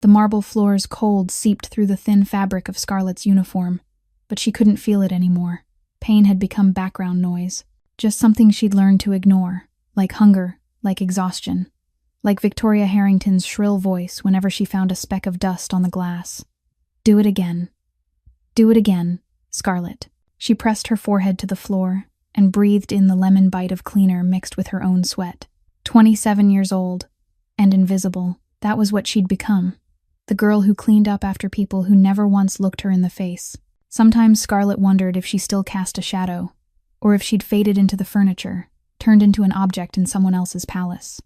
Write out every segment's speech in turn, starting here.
The marble floor's cold seeped through the thin fabric of Scarlett's uniform, but she couldn't feel it anymore. Pain had become background noise, just something she'd learned to ignore, like hunger, like exhaustion, like Victoria Harrington's shrill voice whenever she found a speck of dust on the glass. Do it again. Do it again, Scarlett. She pressed her forehead to the floor and breathed in the lemon bite of cleaner mixed with her own sweat. 27 years old, and invisible, that was what she'd become. The girl who cleaned up after people who never once looked her in the face. Sometimes Scarlett wondered if she still cast a shadow, or if she'd faded into the furniture, turned into an object in someone else's palace.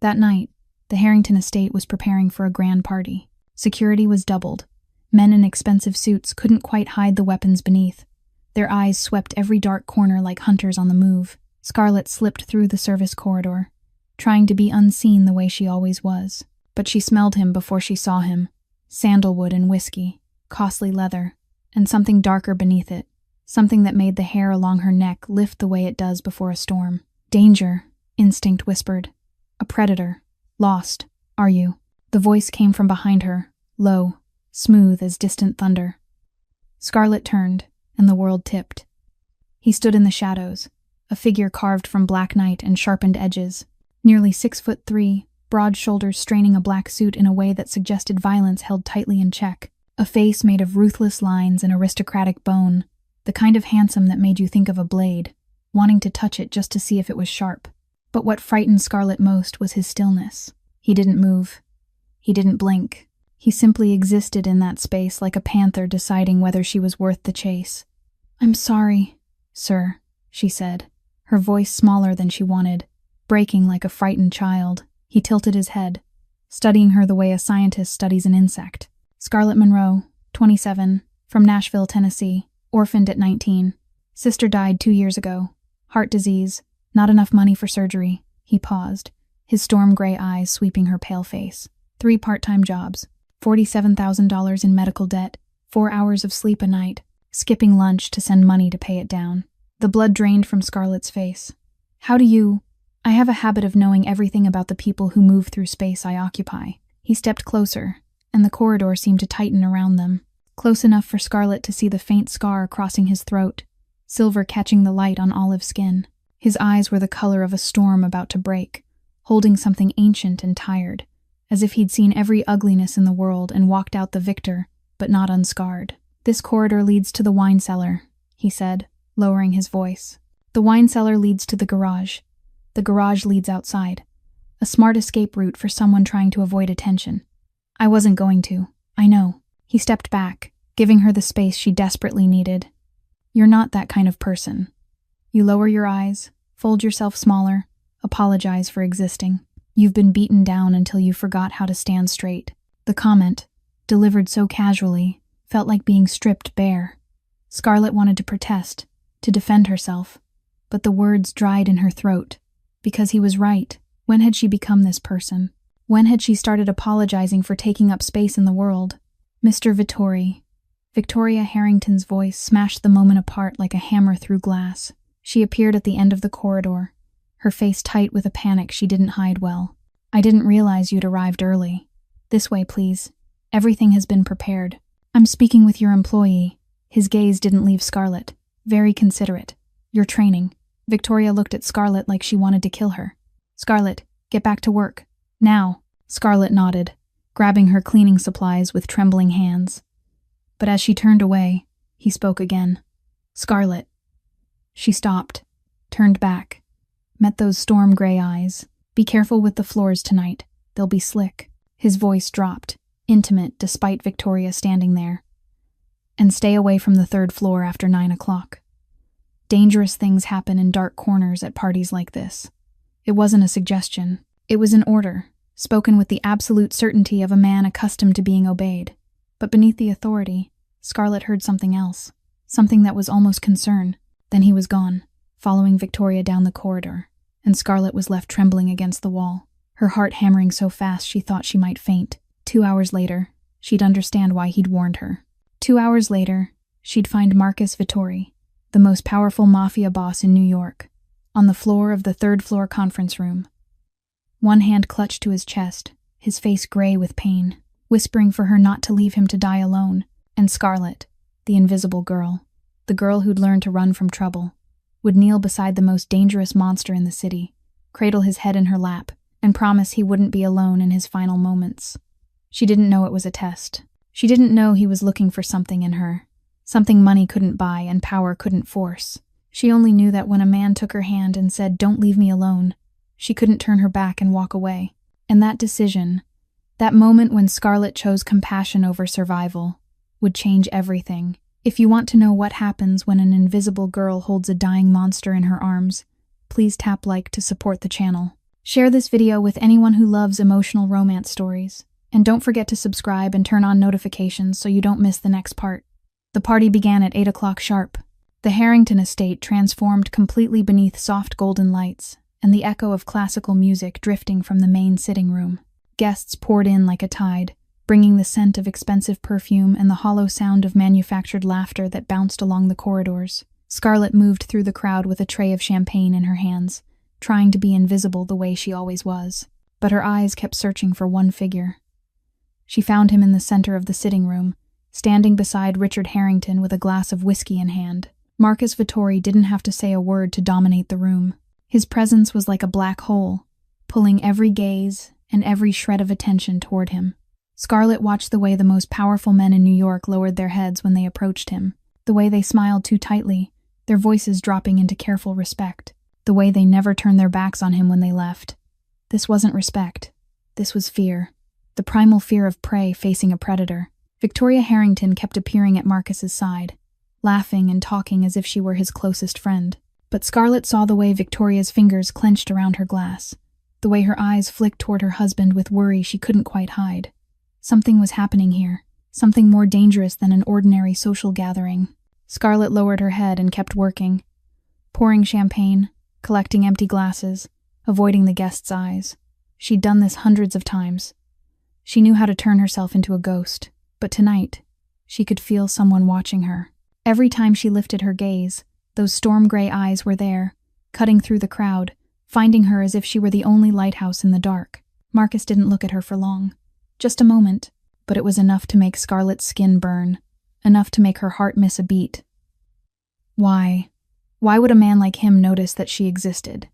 That night, the Harrington estate was preparing for a grand party. Security was doubled. Men in expensive suits couldn't quite hide the weapons beneath. Their eyes swept every dark corner like hunters on the move. Scarlett slipped through the service corridor, trying to be unseen the way she always was. But she smelled him before she saw him. Sandalwood and whiskey, costly leather, and something darker beneath it, something that made the hair along her neck lift the way it does before a storm. Danger, instinct whispered. A predator. Lost, are you? The voice came from behind her, low, smooth as distant thunder. Scarlett turned, and the world tipped. He stood in the shadows, a figure carved from black night and sharpened edges, nearly 6'3", broad shoulders straining a black suit in a way that suggested violence held tightly in check. A face made of ruthless lines and aristocratic bone, the kind of handsome that made you think of a blade, wanting to touch it just to see if it was sharp. But what frightened Scarlett most was his stillness. He didn't move. He didn't blink. He simply existed in that space like a panther deciding whether she was worth the chase. "I'm sorry, sir," she said, her voice smaller than she wanted, breaking like a frightened child. He tilted his head, studying her the way a scientist studies an insect. Scarlett Monroe, 27, from Nashville, Tennessee, orphaned at 19. Sister died 2 years ago. Heart disease, not enough money for surgery. He paused, his storm gray eyes sweeping her pale face. 3 part-time jobs, $47,000 in medical debt, 4 hours of sleep a night, skipping lunch to send money to pay it down. The blood drained from Scarlett's face. "How do you—" "I have a habit of knowing everything about the people who move through space I occupy." He stepped closer, and the corridor seemed to tighten around them, close enough for Scarlett to see the faint scar crossing his throat, silver catching the light on olive skin. His eyes were the color of a storm about to break, holding something ancient and tired, as if he'd seen every ugliness in the world and walked out the victor, but not unscarred. "This corridor leads to the wine cellar," he said, lowering his voice. "The wine cellar leads to the garage. The garage leads outside. A smart escape route for someone trying to avoid attention. I wasn't going to, I know." He stepped back, giving her the space she desperately needed. "You're not that kind of person. You lower your eyes, fold yourself smaller, apologize for existing. You've been beaten down until you forgot how to stand straight." The comment, delivered so casually, felt like being stripped bare. Scarlett wanted to protest, to defend herself, but the words dried in her throat. Because he was right. When had she become this person? When had she started apologizing for taking up space in the world? "Mr. Vittori." Victoria Harrington's voice smashed the moment apart like a hammer through glass. She appeared at the end of the corridor, her face tight with a panic she didn't hide well. "I didn't realize you'd arrived early. This way, please. Everything has been prepared. I'm speaking with your employee." His gaze didn't leave Scarlett. "Very considerate. Your training." Victoria looked at Scarlett like she wanted to kill her. "Scarlett, get back to work. Now." Scarlett nodded, grabbing her cleaning supplies with trembling hands. But as she turned away, he spoke again. "Scarlett." She stopped, turned back, met those storm gray eyes. "Be careful with the floors tonight. They'll be slick." His voice dropped, intimate despite Victoria standing there. "And stay away from the 3rd floor after 9 o'clock. Dangerous things happen in dark corners at parties like this." It wasn't a suggestion. It was an order, spoken with the absolute certainty of a man accustomed to being obeyed. But beneath the authority, Scarlett heard something else, something that was almost concern. Then he was gone, following Victoria down the corridor, and Scarlett was left trembling against the wall, her heart hammering so fast she thought she might faint. 2 hours later, she'd understand why he'd warned her. 2 hours later, she'd find Marcus Vittori, the most powerful Mafia boss in New York, on the floor of the 3rd floor conference room. One hand clutched to his chest, his face gray with pain. whispering for her not to leave him to die alone. And Scarlet, the invisible girl, the girl who'd learned to run from trouble, would kneel beside the most dangerous monster in the city, cradle his head in her lap, and promise he wouldn't be alone in his final moments. She didn't know it was a test. She didn't know he was looking for something in her, something money couldn't buy and power couldn't force. She only knew that when a man took her hand and said, "Don't leave me alone," she couldn't turn her back and walk away. And that decision, that moment when Scarlet chose compassion over survival, would change everything. If you want to know what happens when an invisible girl holds a dying monster in her arms, please tap like to support the channel. Share this video with anyone who loves emotional romance stories. And don't forget to subscribe and turn on notifications so you don't miss the next part. The party began at 8 o'clock sharp. The Harrington estate transformed completely beneath soft golden lights, and the echo of classical music drifting from the main sitting room. Guests poured in like a tide, bringing the scent of expensive perfume and the hollow sound of manufactured laughter that bounced along the corridors. Scarlet moved through the crowd with a tray of champagne in her hands, trying to be invisible the way she always was. But her eyes kept searching for one figure. She found him in the center of the sitting room, standing beside Richard Harrington with a glass of whiskey in hand. Marcus Vittori didn't have to say a word to dominate the room. His presence was like a black hole, pulling every gaze and every shred of attention toward him. Scarlet watched the way the most powerful men in New York lowered their heads when they approached him, the way they smiled too tightly, their voices dropping into careful respect, the way they never turned their backs on him when they left. This wasn't respect. This was fear. The primal fear of prey facing a predator. Victoria Harrington kept appearing at Marcus's side, laughing and talking as if she were his closest friend. But Scarlet saw the way Victoria's fingers clenched around her glass, the way her eyes flicked toward her husband with worry she couldn't quite hide. Something was happening here, something more dangerous than an ordinary social gathering. Scarlet lowered her head and kept working, pouring champagne, collecting empty glasses, avoiding the guests' eyes. She'd done this hundreds of times. She knew how to turn herself into a ghost, but tonight, she could feel someone watching her. Every time she lifted her gaze, those storm-gray eyes were there, cutting through the crowd, finding her as if she were the only lighthouse in the dark. Marcus didn't look at her for long. Just a moment, but it was enough to make Scarlet's skin burn, enough to make her heart miss a beat. Why? Why would a man like him notice that she existed?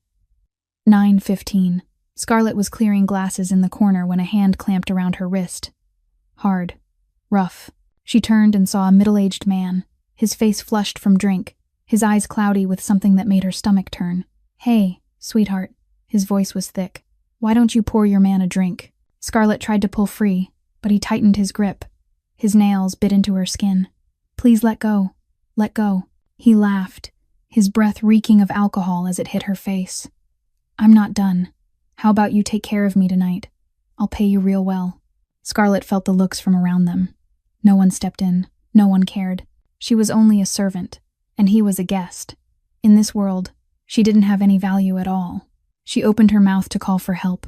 9:15. Scarlet was clearing glasses in the corner when a hand clamped around her wrist. Hard. Rough. She turned and saw a middle-aged man, his face flushed from drink, his eyes cloudy with something that made her stomach turn. "Hey, sweetheart." His voice was thick. "Why don't you pour your man a drink?" Scarlet tried to pull free, but he tightened his grip. His nails bit into her skin. "Please let go. Let go." He laughed, his breath reeking of alcohol as it hit her face. "I'm not done. How about you take care of me tonight? I'll pay you real well." Scarlet felt the looks from around them. No one stepped in. No one cared. She was only a servant, and he was a guest. In this world, she didn't have any value at all. She opened her mouth to call for help,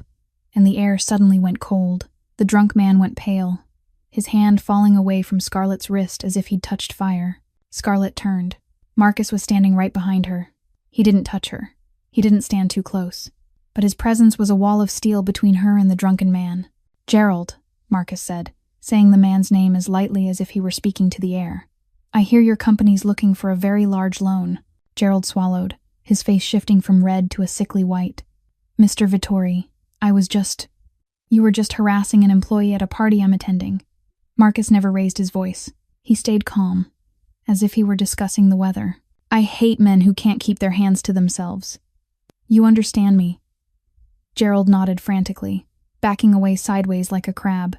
and the air suddenly went cold. The drunk man went pale, his hand falling away from Scarlet's wrist as if he'd touched fire. Scarlet turned. Marcus was standing right behind her. He didn't touch her. He didn't stand too close. But his presence was a wall of steel between her and the drunken man. "Gerald," Marcus said, saying the man's name as lightly as if he were speaking to the air. "I hear your company's looking for a very large loan." Gerald swallowed, his face shifting from red to a sickly white. "Mr. Vittori, you were just harassing an employee at a party I'm attending." Marcus never raised his voice. He stayed calm, as if he were discussing the weather. "I hate men who can't keep their hands to themselves. You understand me?" Gerald nodded frantically, backing away sideways like a crab,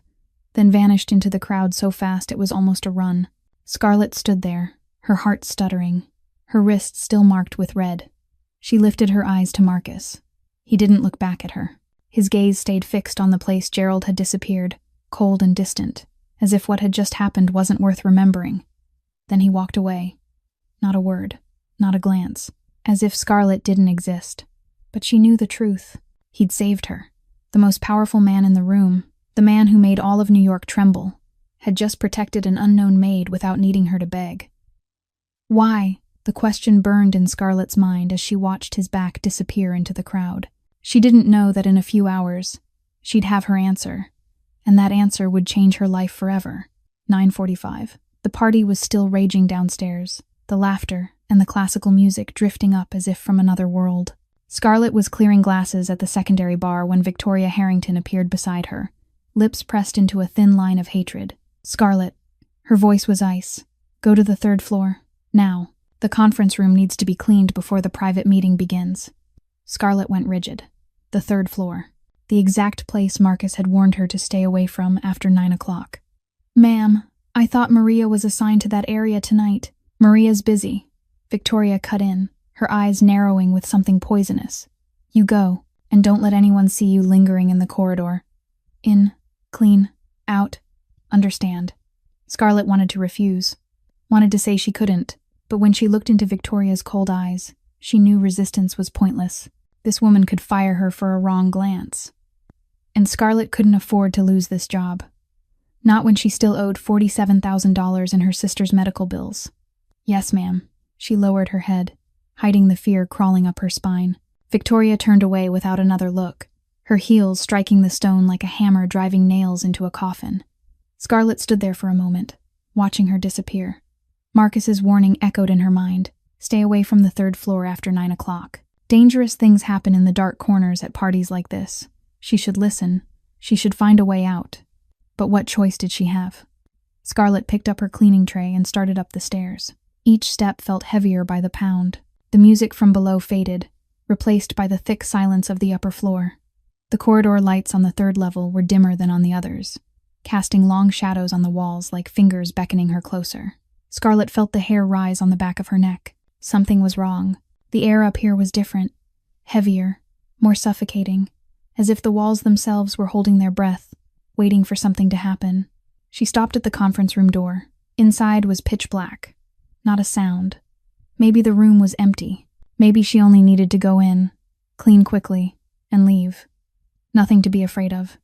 then vanished into the crowd so fast it was almost a run. Scarlet stood there, her heart stuttering, her wrist still marked with red. She lifted her eyes to Marcus. He didn't look back at her. His gaze stayed fixed on the place Gerald had disappeared, cold and distant, as if what had just happened wasn't worth remembering. Then he walked away. Not a word, not a glance, as if Scarlet didn't exist. But she knew the truth. He'd saved her. The most powerful man in the room, the man who made all of New York tremble, had just protected an unknown maid without needing her to beg. Why? The question burned in Scarlet's mind as she watched his back disappear into the crowd. She didn't know that in a few hours, she'd have her answer, and that answer would change her life forever. 9:45. The party was still raging downstairs, the laughter and the classical music drifting up as if from another world. Scarlett was clearing glasses at the secondary bar when Victoria Harrington appeared beside her, lips pressed into a thin line of hatred. "Scarlett." Her voice was ice. "Go to the 3rd floor. Now. The conference room needs to be cleaned before the private meeting begins." Scarlett went rigid. The 3rd floor. The exact place Marcus had warned her to stay away from after 9 o'clock. "Ma'am, I thought Maria was assigned to that area tonight." "Maria's busy." Victoria cut in, her eyes narrowing with something poisonous. "You go, and don't let anyone see you lingering in the corridor. In, clean, out, understand." Scarlett wanted to refuse, wanted to say she couldn't, but when she looked into Victoria's cold eyes, she knew resistance was pointless. This woman could fire her for a wrong glance. And Scarlett couldn't afford to lose this job. Not when she still owed $47,000 in her sister's medical bills. "Yes, ma'am." She lowered her head, hiding the fear crawling up her spine. Victoria turned away without another look, her heels striking the stone like a hammer driving nails into a coffin. Scarlett stood there for a moment, watching her disappear. Marcus's warning echoed in her mind. Stay away from the 3rd floor after 9 o'clock. Dangerous things happen in the dark corners at parties like this. She should listen. She should find a way out. But what choice did she have? Scarlett picked up her cleaning tray and started up the stairs. Each step felt heavier by the pound. The music from below faded, replaced by the thick silence of the upper floor. The corridor lights on the 3rd level were dimmer than on the others, casting long shadows on the walls like fingers beckoning her closer. Scarlett felt the hair rise on the back of her neck. Something was wrong. The air up here was different, heavier, more suffocating, as if the walls themselves were holding their breath, waiting for something to happen. She stopped at the conference room door. Inside was pitch black. Not a sound. Maybe the room was empty. Maybe she only needed to go in, clean quickly, and leave. Nothing to be afraid of.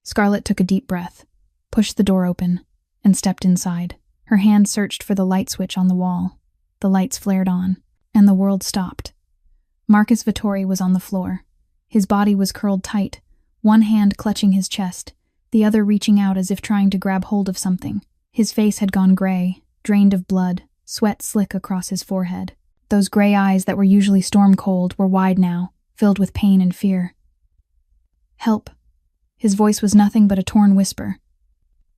Scarlett took a deep breath, pushed the door open, and stepped inside. Her hand searched for the light switch on the wall. The lights flared on, and the world stopped. Marcus Vittori was on the floor. His body was curled tight, one hand clutching his chest, the other reaching out as if trying to grab hold of something. His face had gone gray, drained of blood, sweat slick across his forehead. Those gray eyes that were usually storm-cold were wide now, filled with pain and fear. "Help." His voice was nothing but a torn whisper.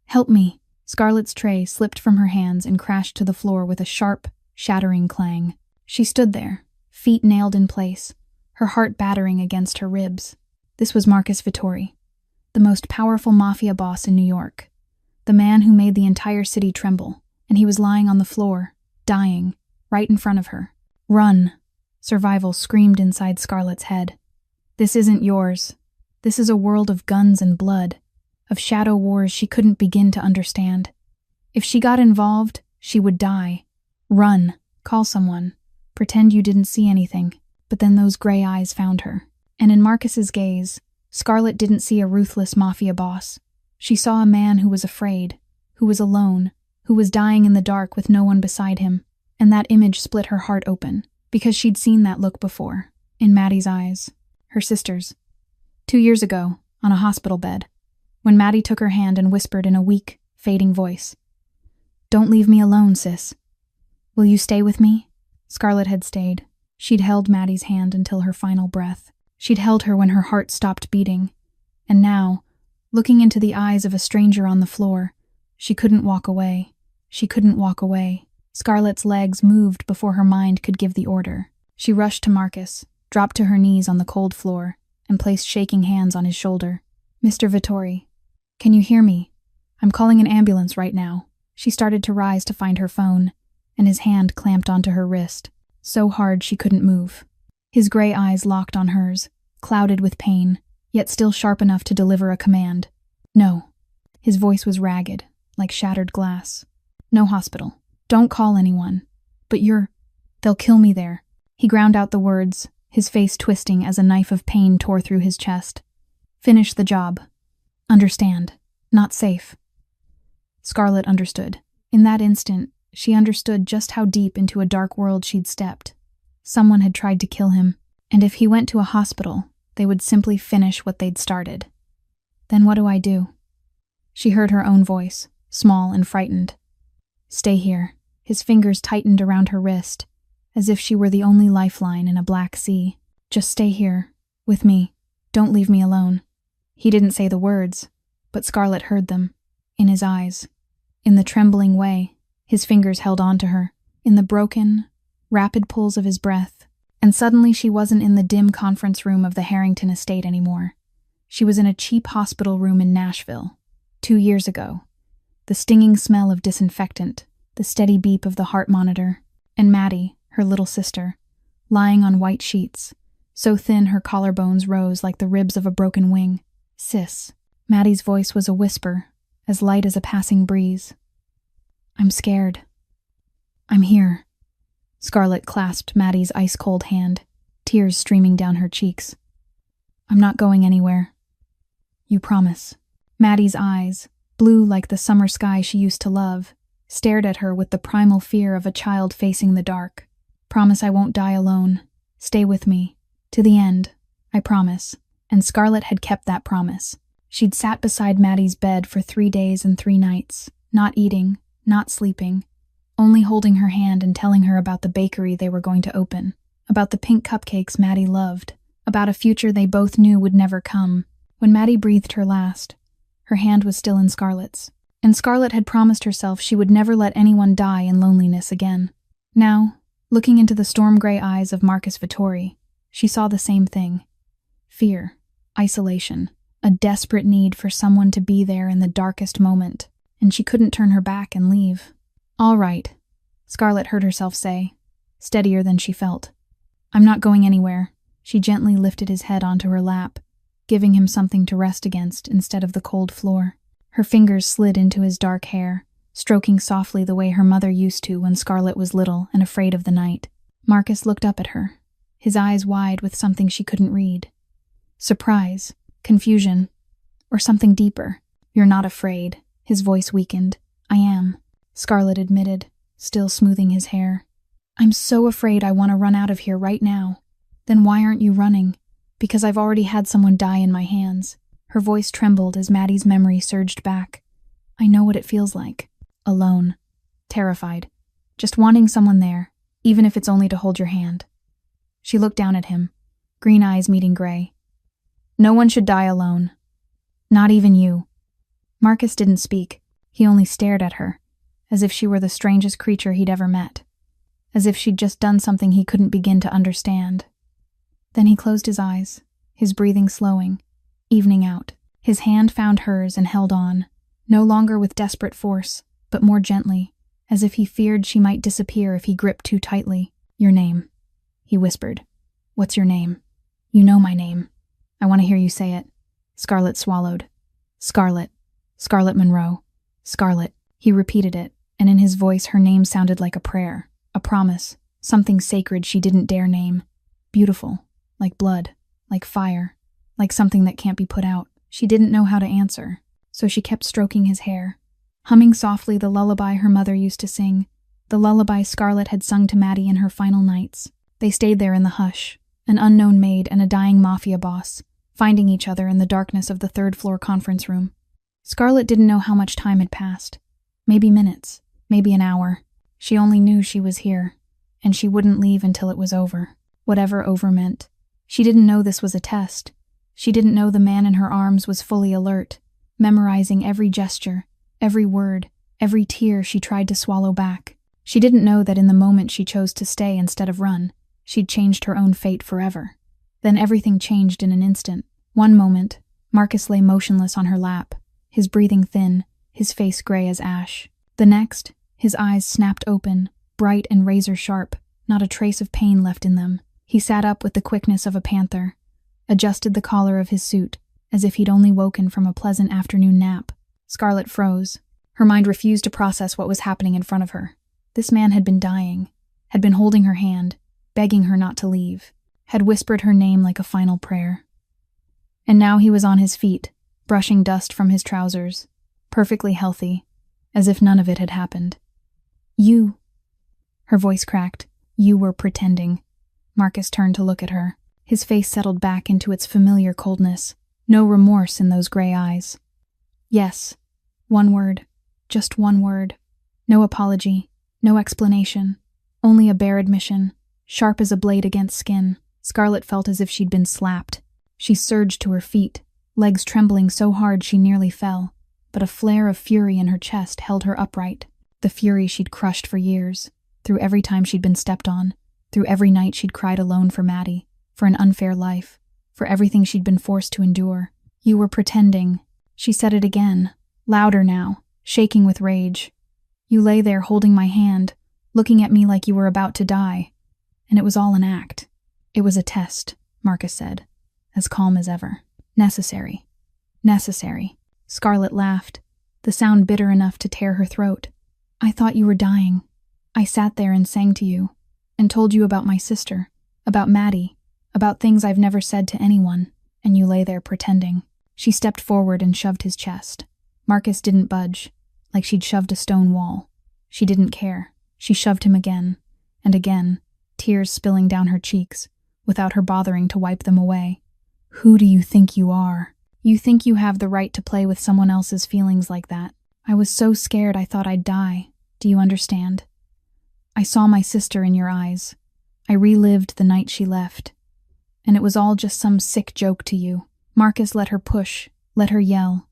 "Help me." Scarlett's tray slipped from her hands and crashed to the floor with a sharp, shattering clang. She stood there, feet nailed in place, her heart battering against her ribs. This was Marcus Vittori, the most powerful mafia boss in New York, the man who made the entire city tremble, and he was lying on the floor, dying, right in front of her. "Run!" Survival screamed inside Scarlett's head. "This isn't yours. This is a world of guns and blood, of shadow wars she couldn't begin to understand. If she got involved, she would die. Run. Call someone. Pretend you didn't see anything." But then those gray eyes found her. And in Marcus's gaze, Scarlett didn't see a ruthless mafia boss. She saw a man who was afraid, who was alone, who was dying in the dark with no one beside him. And that image split her heart open, because she'd seen that look before, in Maddie's eyes, her sister's. 2 years ago, on a hospital bed, when Maddie took her hand and whispered in a weak, fading voice, "Don't leave me alone, sis. Will you stay with me?" Scarlett had stayed. She'd held Maddie's hand until her final breath. She'd held her when her heart stopped beating. And now, looking into the eyes of a stranger on the floor, she couldn't walk away. She couldn't walk away. Scarlett's legs moved before her mind could give the order. She rushed to Marcus, dropped to her knees on the cold floor, and placed shaking hands on his shoulder. "Mr. Vittori, can you hear me? I'm calling an ambulance right now." She started to rise to find her phone, and his hand clamped onto her wrist, so hard she couldn't move. His gray eyes locked on hers, clouded with pain, yet still sharp enough to deliver a command. "No." His voice was ragged, like shattered glass. "No hospital. Don't call anyone. But they'll kill me there." He ground out the words, his face twisting as a knife of pain tore through his chest. "Finish the job. Understand. Not safe." Scarlett understood. In that instant, she understood just how deep into a dark world she'd stepped. Someone had tried to kill him, and if he went to a hospital, they would simply finish what they'd started. Then what do I do? She heard her own voice, small and frightened. Stay here. His fingers tightened around her wrist, as if she were the only lifeline in a black sea. Just stay here, with me. Don't leave me alone. He didn't say the words, but Scarlett heard them, in his eyes. In the trembling way, his fingers held on to her, in the broken, rapid pulls of his breath, and suddenly she wasn't in the dim conference room of the Harrington estate anymore. She was in a cheap hospital room in Nashville, 2 years ago. The stinging smell of disinfectant, the steady beep of the heart monitor, and Maddie, her little sister, lying on white sheets, so thin her collarbones rose like the ribs of a broken wing. Sis. Maddie's voice was a whisper, as light as a passing breeze. I'm scared. I'm here. Scarlett clasped Maddie's ice-cold hand, tears streaming down her cheeks. I'm not going anywhere. You promise. Maddie's eyes, blue like the summer sky she used to love, stared at her with the primal fear of a child facing the dark. Promise I won't die alone. Stay with me. To the end. I promise. And Scarlett had kept that promise. She'd sat beside Maddie's bed for 3 days and 3 nights, not eating, not sleeping, only holding her hand and telling her about the bakery they were going to open, about the pink cupcakes Maddie loved, about a future they both knew would never come. When Maddie breathed her last, her hand was still in Scarlett's, and Scarlett had promised herself she would never let anyone die in loneliness again. Now, looking into the storm-gray eyes of Marcus Vittori, she saw the same thing. Fear, isolation, a desperate need for someone to be there in the darkest moment, and she couldn't turn her back and leave. All right, Scarlett heard herself say, steadier than she felt. I'm not going anywhere. She gently lifted his head onto her lap, giving him something to rest against instead of the cold floor. Her fingers slid into his dark hair, stroking softly the way her mother used to when Scarlett was little and afraid of the night. Marcus looked up at her, his eyes wide with something she couldn't read. Surprise, confusion, or something deeper. You're not afraid. His voice weakened. I am, Scarlett admitted, still smoothing his hair. I'm so afraid I want to run out of here right now. Then why aren't you running? Because I've already had someone die in my hands. Her voice trembled as Maddie's memory surged back. I know what it feels like. Alone. Terrified. Just wanting someone there, even if it's only to hold your hand. She looked down at him, green eyes meeting gray. No one should die alone. Not even you. Marcus didn't speak. He only stared at her, as if she were the strangest creature he'd ever met. As if she'd just done something he couldn't begin to understand. Then he closed his eyes, his breathing slowing, evening out. His hand found hers and held on, no longer with desperate force, but more gently, as if he feared she might disappear if he gripped too tightly. Your name, he whispered. What's your name? You know my name. I want to hear you say it. Scarlett swallowed. Scarlett. Scarlett Monroe. Scarlett. He repeated it, and in his voice her name sounded like a prayer, a promise, something sacred she didn't dare name. Beautiful, like blood, like fire, like something that can't be put out. She didn't know how to answer, so she kept stroking his hair, humming softly the lullaby her mother used to sing, the lullaby Scarlett had sung to Maddie in her final nights. They stayed there in the hush, an unknown maid and a dying Mafia boss, finding each other in the darkness of the third-floor conference room. Scarlett didn't know how much time had passed. Maybe minutes, maybe an hour. She only knew she was here, and she wouldn't leave until it was over, whatever over meant. She didn't know this was a test. She didn't know the man in her arms was fully alert, memorizing every gesture, every word, every tear she tried to swallow back. She didn't know that in the moment she chose to stay instead of run, she'd changed her own fate forever. Then everything changed in an instant. One moment, Marcus lay motionless on her lap, his breathing thin, his face gray as ash. The next, his eyes snapped open, bright and razor-sharp, not a trace of pain left in them. He sat up with the quickness of a panther, adjusted the collar of his suit, as if he'd only woken from a pleasant afternoon nap. Scarlett froze. Her mind refused to process what was happening in front of her. This man had been dying, had been holding her hand, begging her not to leave, had whispered her name like a final prayer. And now he was on his feet, brushing dust from his trousers, perfectly healthy, as if none of it had happened. You. Her voice cracked. You were pretending. Marcus turned to look at her. His face settled back into its familiar coldness, no remorse in those gray eyes. Yes, One word. Just one word. No apology. No explanation. Only a bare admission, sharp as a blade against skin. Scarlett felt as if she'd been slapped. She surged to her feet, legs trembling so hard she nearly fell, but a flare of fury in her chest held her upright. The fury she'd crushed for years, through every time she'd been stepped on, through every night she'd cried alone for Maddie, for an unfair life, for everything she'd been forced to endure. You were pretending. She said it again, louder now, shaking with rage. You lay there holding my hand, looking at me like you were about to die. And it was all an act. It was a test, Marcus said, as calm as ever. Necessary. Necessary. Scarlett laughed, the sound bitter enough to tear her throat. I thought you were dying. I sat there and sang to you, and told you about my sister, about Maddie, about things I've never said to anyone, and you lay there pretending. She stepped forward and shoved his chest. Marcus didn't budge, like she'd shoved a stone wall. She didn't care. She shoved him again, and again, tears spilling down her cheeks, without her bothering to wipe them away. Who do you think you are? You think you have the right to play with someone else's feelings like that? I was so scared I thought I'd die. Do you understand? I saw my sister in your eyes. I relived the night she left. And it was all just some sick joke to you. Marcus let her push, let her yell,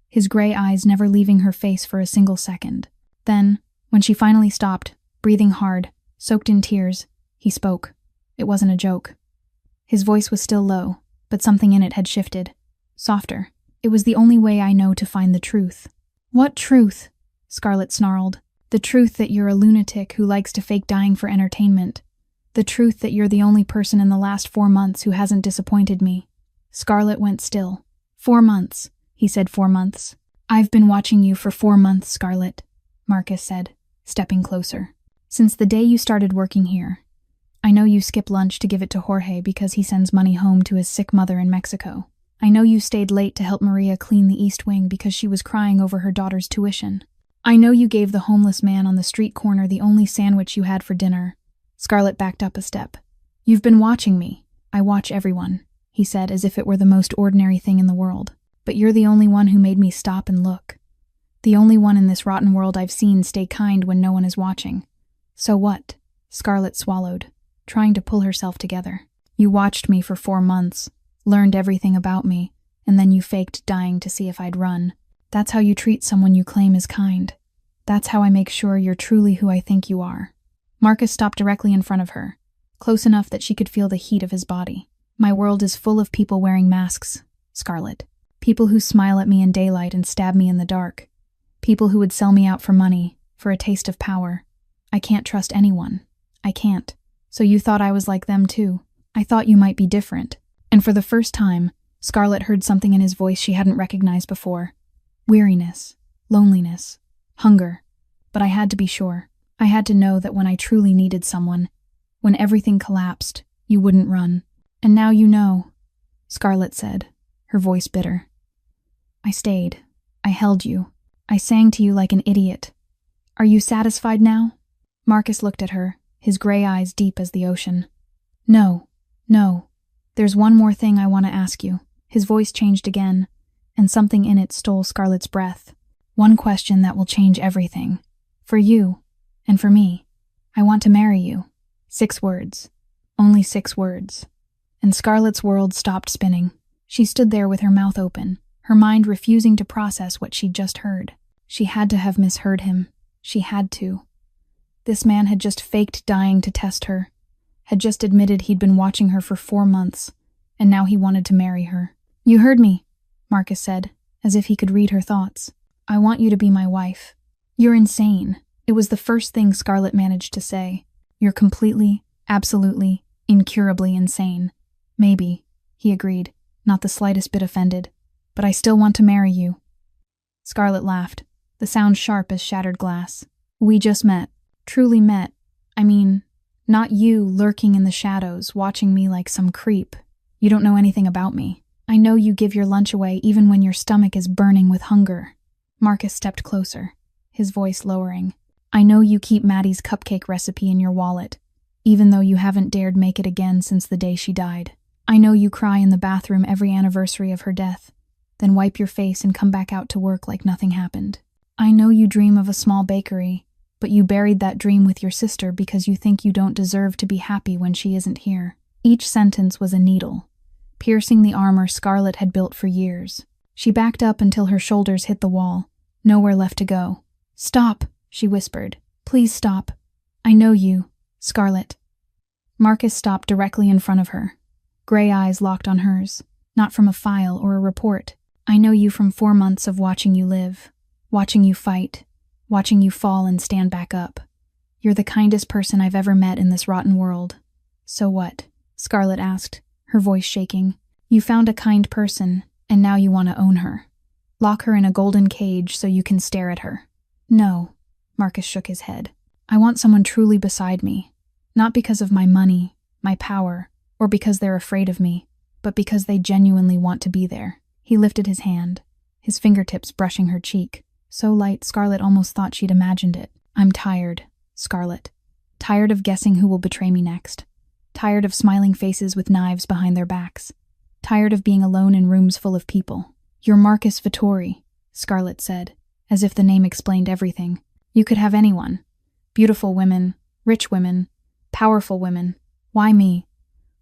his gray eyes never leaving her face for a single second. Then, when she finally stopped, breathing hard, soaked in tears, he spoke. It wasn't a joke. His voice was still low, but something in it had shifted. Softer. It was the only way I know to find the truth. What truth? Scarlett snarled. The truth that you're a lunatic who likes to fake dying for entertainment. The truth that you're the only person in the last 4 months who hasn't disappointed me. Scarlett went still. 4 months, he said. 4 months. I've been watching you for 4 months, Scarlett, Marcus said, stepping closer. Since the day you started working here. I know you skip lunch to give it to Jorge because he sends money home to his sick mother in Mexico. I know you stayed late to help Maria clean the East Wing because she was crying over her daughter's tuition. I know you gave the homeless man on the street corner the only sandwich you had for dinner. Scarlett backed up a step. You've been watching me. I watch everyone, he said as if it were the most ordinary thing in the world. But you're the only one who made me stop and look. The only one in this rotten world I've seen stay kind when no one is watching. So what? Scarlett swallowed, trying to pull herself together. You watched me for 4 months, learned everything about me, and then you faked dying to see if I'd run. That's how you treat someone you claim is kind. That's how I make sure you're truly who I think you are. Marcus stopped directly in front of her, close enough that she could feel the heat of his body. My world is full of people wearing masks, Scarlett. People who smile at me in daylight and stab me in the dark. People who would sell me out for money, for a taste of power. I can't trust anyone. I can't. So you thought I was like them too. I thought you might be different. And for the first time, Scarlett heard something in his voice she hadn't recognized before. Weariness, loneliness, hunger. But I had to be sure. I had to know that when I truly needed someone, when everything collapsed, you wouldn't run. And now you know, Scarlett said, her voice bitter. I stayed. I held you. I sang to you like an idiot. Are you satisfied now? Marcus looked at her, his gray eyes deep as the ocean. No. There's one more thing I want to ask you. His voice changed again, and something in it stole Scarlett's breath. One question that will change everything. For you, and for me. I want to marry you. 6 words. Only 6 words. And Scarlett's world stopped spinning. She stood there with her mouth open, her mind refusing to process what she'd just heard. She had to have misheard him. She had to. This man had just faked dying to test her, had just admitted he'd been watching her for 4 months, and now he wanted to marry her. You heard me, Marcus said, as if he could read her thoughts. I want you to be my wife. You're insane. It was the first thing Scarlett managed to say. You're completely, absolutely, incurably insane. Maybe, he agreed, not the slightest bit offended. But I still want to marry you. Scarlett laughed, the sound sharp as shattered glass. We just met. Truly met. I mean, not you lurking in the shadows, watching me like some creep. You don't know anything about me. I know you give your lunch away even when your stomach is burning with hunger. Marcus stepped closer, his voice lowering. I know you keep Maddie's cupcake recipe in your wallet, even though you haven't dared make it again since the day she died. I know you cry in the bathroom every anniversary of her death. then wipe your face and come back out to work like nothing happened. I know you dream of a small bakery, but you buried that dream with your sister because you think you don't deserve to be happy when she isn't here. Each sentence was a needle, piercing the armor Scarlett had built for years. She backed up until her shoulders hit the wall, nowhere left to go. "Stop," she whispered. "Please stop. I know you, Scarlett." Marcus stopped directly in front of her, gray eyes locked on hers, not from a file or a report. "I know you from 4 months of watching you live, watching you fight, watching you fall and stand back up. You're the kindest person I've ever met in this rotten world." "So what?" Scarlett asked, her voice shaking. "You found a kind person, and now you want to own her. Lock her in a golden cage so you can stare at her." "No," Marcus shook his head. "I want someone truly beside me, not because of my money, my power, or because they're afraid of me, but because they genuinely want to be there." He lifted his hand, his fingertips brushing her cheek, so light Scarlett almost thought she'd imagined it. "I'm tired, Scarlett. Tired of guessing who will betray me next. Tired of smiling faces with knives behind their backs. Tired of being alone in rooms full of people." "You're Marcus Vittori," Scarlett said, as if the name explained everything. "You could have anyone. Beautiful women, rich women, powerful women. Why me?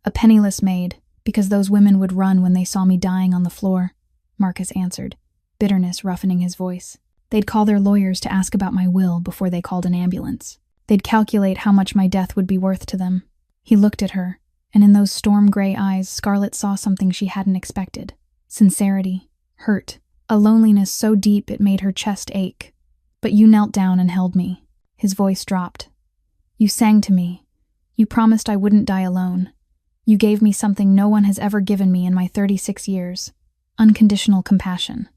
A penniless maid, because those women would run when they saw me dying on the floor," Marcus answered, bitterness roughening his voice. "They'd call their lawyers to ask about my will before they called an ambulance. They'd calculate how much my death would be worth to them." He looked at her, and in those storm-gray eyes Scarlett saw something she hadn't expected. Sincerity, hurt, a loneliness so deep it made her chest ache. "But you knelt down and held me." His voice dropped. "You sang to me. You promised I wouldn't die alone. You gave me something no one has ever given me in my 36 years. Unconditional compassion."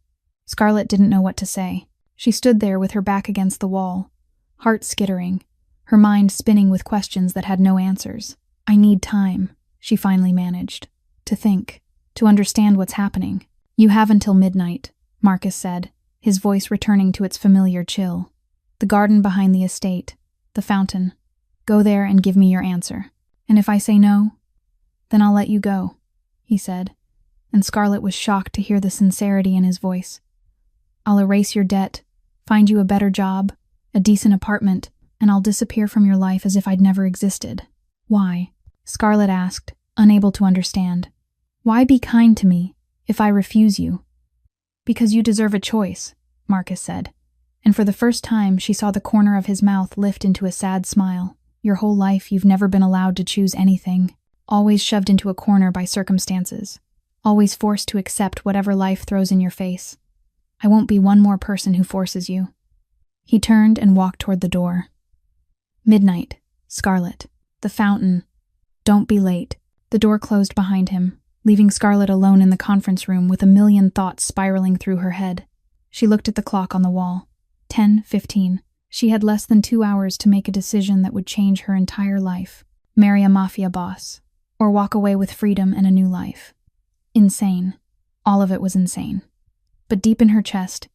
Scarlett didn't know what to say. She stood there with her back against the wall, heart skittering, her mind spinning with questions that had no answers. "I need time," she finally managed. "To think, to understand what's happening." "You have until midnight," Marcus said, his voice returning to its familiar chill. "The garden behind the estate, the fountain. Go there and give me your answer. And if I say no, then I'll let you go," he said, and Scarlett was shocked to hear the sincerity in his voice. "I'll erase your debt, find you a better job, a decent apartment, and I'll disappear from your life as if I'd never existed." "Why?" Scarlett asked, unable to understand. "Why be kind to me if I refuse you?" "Because you deserve a choice," Marcus said, and for the first time she saw the corner of his mouth lift into a sad smile. "Your whole life you've never been allowed to choose anything, always shoved into a corner by circumstances, always forced to accept whatever life throws in your face. I won't be one more person who forces you." He turned and walked toward the door. "Midnight, Scarlett. The fountain. Don't be late." The door closed behind him, leaving Scarlett alone in the conference room with a million thoughts spiraling through her head. She looked at the clock on the wall. 10:15. She had less than 2 hours to make a decision that would change her entire life. Marry a Mafia boss, or walk away with freedom and a new life. Insane. All of it was insane. But deep in her chest,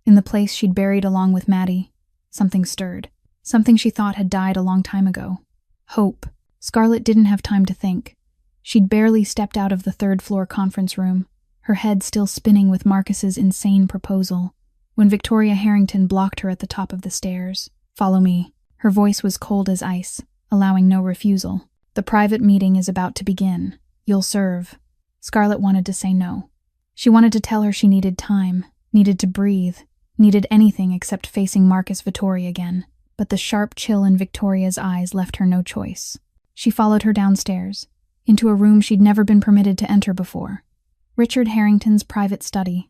in the place she'd buried along with Maddie, something stirred. Something she thought had died a long time ago. Hope. Scarlett didn't have time to think. She'd barely stepped out of the third-floor conference room, her head still spinning with Marcus's insane proposal, when Victoria Harrington blocked her at the top of the stairs. "Follow me." Her voice was cold as ice, allowing no refusal. "The private meeting is about to begin. You'll serve." Scarlett wanted to say no. She wanted to tell her she needed time, needed to breathe, needed anything except facing Marcus Vittori again. But the sharp chill in Victoria's eyes left her no choice. She followed her downstairs, into a room she'd never been permitted to enter before. Richard Harrington's private study.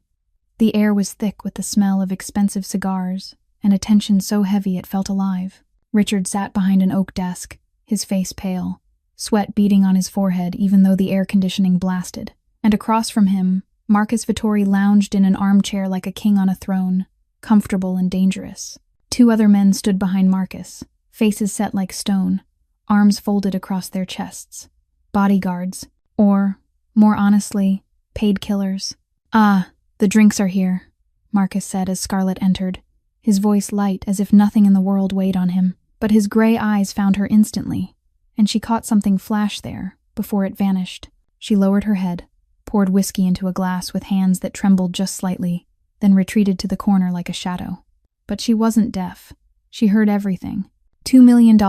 The air was thick with the smell of expensive cigars, and a tension so heavy it felt alive. Richard sat behind an oak desk, his face pale, sweat beading on his forehead even though the air conditioning blasted. And across from him, Marcus Vittori lounged in an armchair like a king on a throne, comfortable and dangerous. 2 other men stood behind Marcus, faces set like stone, arms folded across their chests. Bodyguards, or, more honestly, paid killers. "Ah, the drinks are here," Marcus said as Scarlett entered, his voice light as if nothing in the world weighed on him. But his gray eyes found her instantly, and she caught something flash there before it vanished. She lowered her head, poured whiskey into a glass with hands that trembled just slightly, then retreated to the corner like a shadow. But she wasn't deaf. She heard everything. $2 million,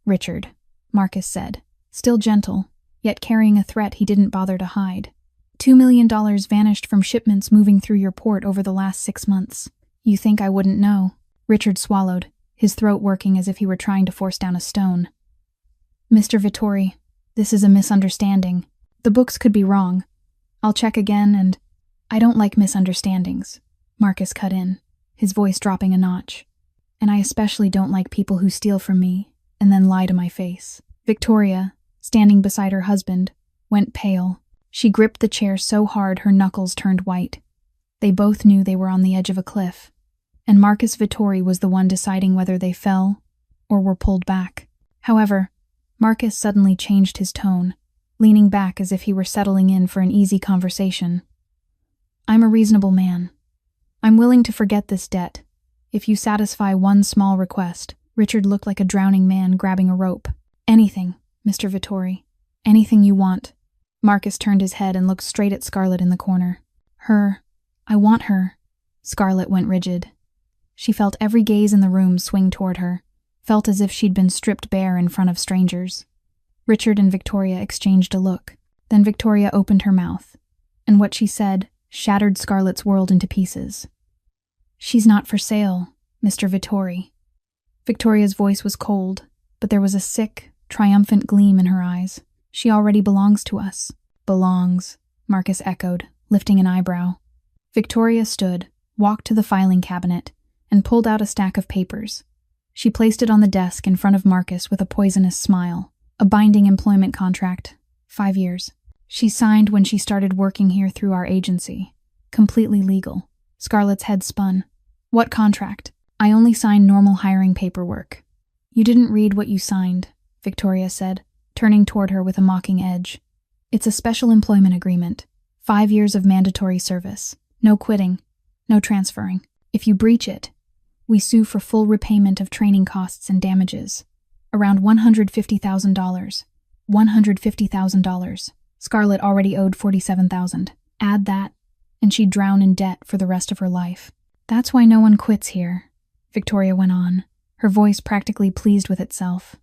Richard, Marcus said, still gentle, yet carrying a threat he didn't bother to hide. $2 million vanished from shipments moving through your port over the last 6 months. You think I wouldn't know? Richard swallowed, his throat working as if he were trying to force down a stone. Mr. Vittori, this is a misunderstanding. The books could be wrong. I'll check again and… I don't like misunderstandings, Marcus cut in, his voice dropping a notch. And I especially don't like people who steal from me and then lie to my face. Victoria, standing beside her husband, went pale. She gripped the chair so hard her knuckles turned white. They both knew they were on the edge of a cliff, and Marcus Vittori was the one deciding whether they fell or were pulled back. However, Marcus suddenly changed his tone, leaning back as if he were settling in for an easy conversation. I'm a reasonable man. I'm willing to forget this debt. If you satisfy one small request. Richard looked like a drowning man grabbing a rope. Anything, Mr. Vittori. Anything you want. Marcus turned his head and looked straight at Scarlett in the corner. Her. I want her. Scarlett went rigid. She felt every gaze in the room swing toward her, felt as if she'd been stripped bare in front of strangers. Richard and Victoria exchanged a look. Then Victoria opened her mouth, and what she said shattered Scarlett's world into pieces. She's not for sale, Mr. Vittori. Victoria's voice was cold, but there was a sick, triumphant gleam in her eyes. She already belongs to us. Belongs, Marcus echoed, lifting an eyebrow. Victoria stood, walked to the filing cabinet, and pulled out a stack of papers. She placed it on the desk in front of Marcus with a poisonous smile. A binding employment contract. 5 years. She signed when she started working here through our agency. Completely legal. Scarlett's head spun. What contract? I only signed normal hiring paperwork. You didn't read what you signed, Victoria said, turning toward her with a mocking edge. It's a special employment agreement. 5 years of mandatory service. No quitting. No transferring. If you breach it, we sue for full repayment of training costs and damages. Around $150,000. $150,000. Scarlett already owed $47,000. Add that, and she'd drown in debt for the rest of her life. That's why no one quits here, Victoria went on, her voice practically pleased with itself.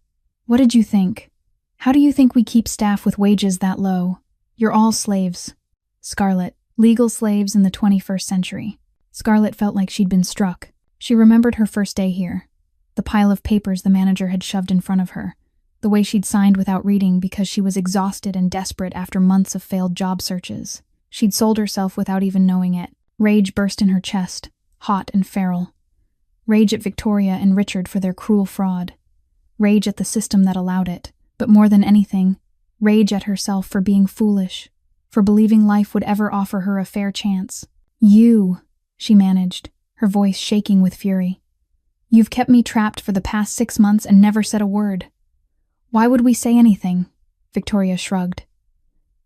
What did you think? How do you think we keep staff with wages that low? You're all slaves. Scarlett, legal slaves in the 21st century. Scarlett felt like she'd been struck. She remembered her first day here. The pile of papers the manager had shoved in front of her. The way she'd signed without reading because she was exhausted and desperate after months of failed job searches. She'd sold herself without even knowing it. Rage burst in her chest, hot and feral. Rage at Victoria and Richard for their cruel fraud. Rage at the system that allowed it. But more than anything, rage at herself for being foolish, for believing life would ever offer her a fair chance. You, she managed, her voice shaking with fury. You've kept me trapped for the past 6 months and never said a word. Why would we say anything? Victoria shrugged.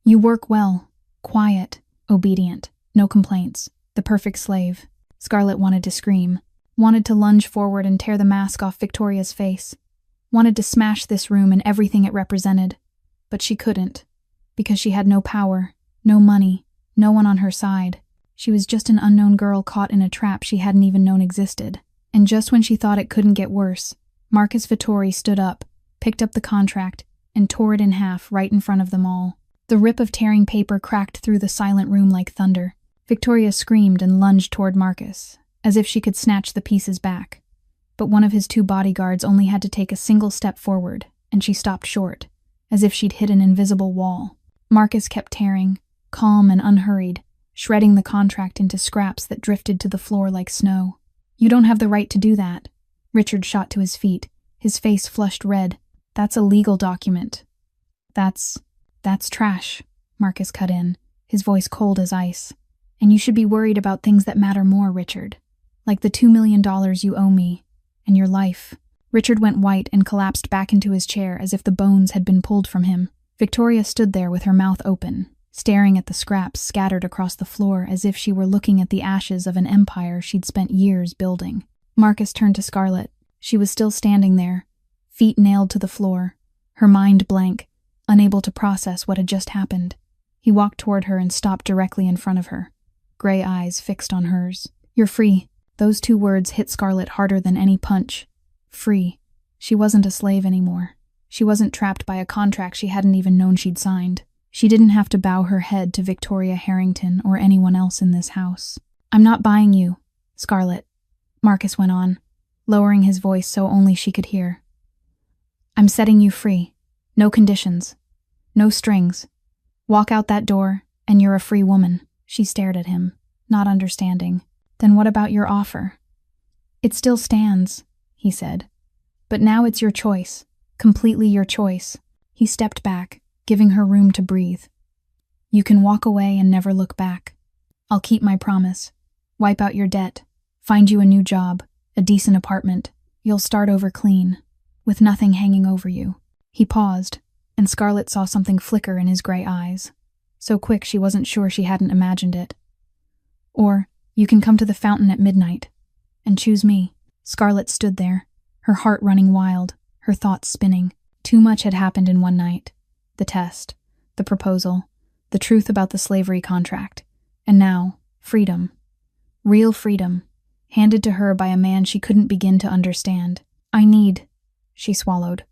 You work well, quiet, obedient, no complaints, the perfect slave. Scarlett wanted to scream, wanted to lunge forward and tear the mask off Victoria's face, wanted to smash this room and everything it represented. But she couldn't, because she had no power, no money, no one on her side. She was just an unknown girl caught in a trap she hadn't even known existed. And just when she thought it couldn't get worse, Marcus Vittori stood up, picked up the contract, and tore it in half right in front of them all. The rip of tearing paper cracked through the silent room like thunder. Victoria screamed and lunged toward Marcus, as if she could snatch the pieces back. But one of his 2 bodyguards only had to take a single step forward, and she stopped short, as if she'd hit an invisible wall. Marcus kept tearing, calm and unhurried, shredding the contract into scraps that drifted to the floor like snow. You don't have the right to do that. Richard shot to his feet, his face flushed red. That's a legal document. That's trash, Marcus cut in, his voice cold as ice. And you should be worried about things that matter more, Richard. Like the $2 million you owe me, and your life. Richard went white and collapsed back into his chair as if the bones had been pulled from him. Victoria stood there with her mouth open, staring at the scraps scattered across the floor as if she were looking at the ashes of an empire she'd spent years building. Marcus turned to Scarlett. She was still standing there, feet nailed to the floor, her mind blank, unable to process what had just happened. He walked toward her and stopped directly in front of her, gray eyes fixed on hers. "You're free." Those two words hit Scarlett harder than any punch. Free. She wasn't a slave anymore. She wasn't trapped by a contract she hadn't even known she'd signed. She didn't have to bow her head to Victoria Harrington or anyone else in this house. "I'm not buying you, Scarlett," Marcus went on, lowering his voice so only she could hear. "I'm setting you free. No conditions. No strings. Walk out that door, and you're a free woman." She stared at him, not understanding. "Then what about your offer?" "It still stands," he said. "But now it's your choice. Completely your choice." He stepped back, giving her room to breathe. "You can walk away and never look back. I'll keep my promise. Wipe out your debt. Find you a new job, a decent apartment. You'll start over clean, with nothing hanging over you." He paused, and Scarlett saw something flicker in his gray eyes. So quick she wasn't sure she hadn't imagined it. "Or, you can come to the fountain at midnight, and choose me." Scarlett stood there, her heart running wild, her thoughts spinning. Too much had happened in one night. The test, the proposal, the truth about the slavery contract, and now, freedom. Real freedom, handed to her by a man she couldn't begin to understand. She swallowed.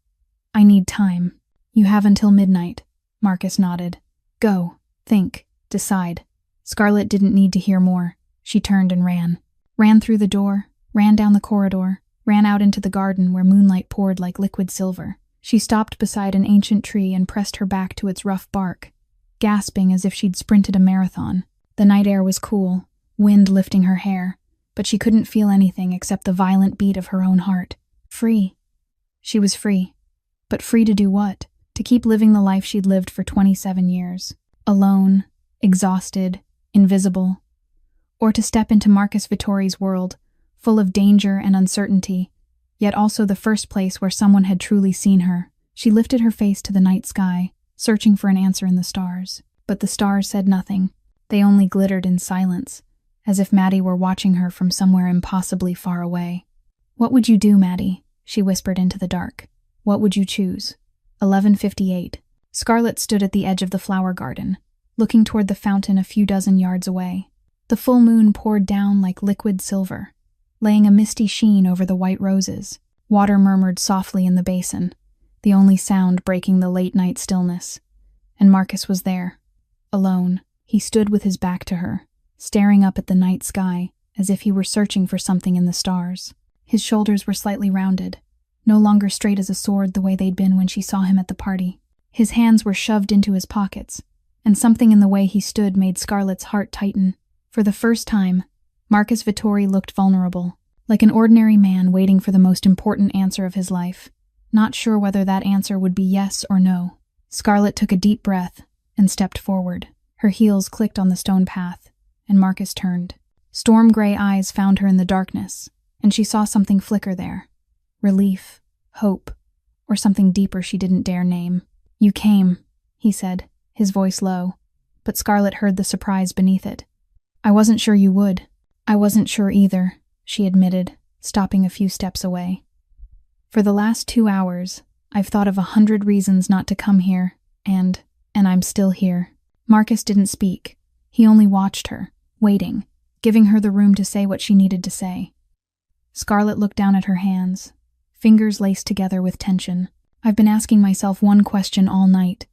"I need time." "You have until midnight," Marcus nodded. "Go, think, decide." Scarlett didn't need to hear more. She turned and ran. Ran through the door, ran down the corridor, ran out into the garden where moonlight poured like liquid silver. She stopped beside an ancient tree and pressed her back to its rough bark, gasping as if she'd sprinted a marathon. The night air was cool, wind lifting her hair, but she couldn't feel anything except the violent beat of her own heart. Free. She was free. But free to do what? To keep living the life she'd lived for 27 years. Alone, exhausted, invisible. Or to step into Marcus Vittori's world, full of danger and uncertainty, yet also the first place where someone had truly seen her. She lifted her face to the night sky, searching for an answer in the stars. But the stars said nothing. They only glittered in silence, as if Maddie were watching her from somewhere impossibly far away. "What would you do, Maddie?" she whispered into the dark. "What would you choose?" 11:58. Scarlett stood at the edge of the flower garden, looking toward the fountain a few dozen yards away. The full moon poured down like liquid silver, laying a misty sheen over the white roses. Water murmured softly in the basin, the only sound breaking the late-night stillness. And Marcus was there, alone. He stood with his back to her, staring up at the night sky as if he were searching for something in the stars. His shoulders were slightly rounded, no longer straight as a sword the way they'd been when she saw him at the party. His hands were shoved into his pockets, and something in the way he stood made Scarlett's heart tighten. For the first time, Marcus Vittori looked vulnerable, like an ordinary man waiting for the most important answer of his life, not sure whether that answer would be yes or no. Scarlett took a deep breath and stepped forward. Her heels clicked on the stone path, and Marcus turned. Storm-gray eyes found her in the darkness, and she saw something flicker there. Relief, hope, or something deeper she didn't dare name. "You came," he said, his voice low, but Scarlett heard the surprise beneath it. "I wasn't sure you would." "I wasn't sure either," she admitted, stopping a few steps away. "For the last 2 hours, I've thought of 100 reasons not to come here, and I'm still here." Marcus didn't speak. He only watched her, waiting, giving her the room to say what she needed to say. Scarlett looked down at her hands, fingers laced together with tension. "I've been asking myself one question all night,"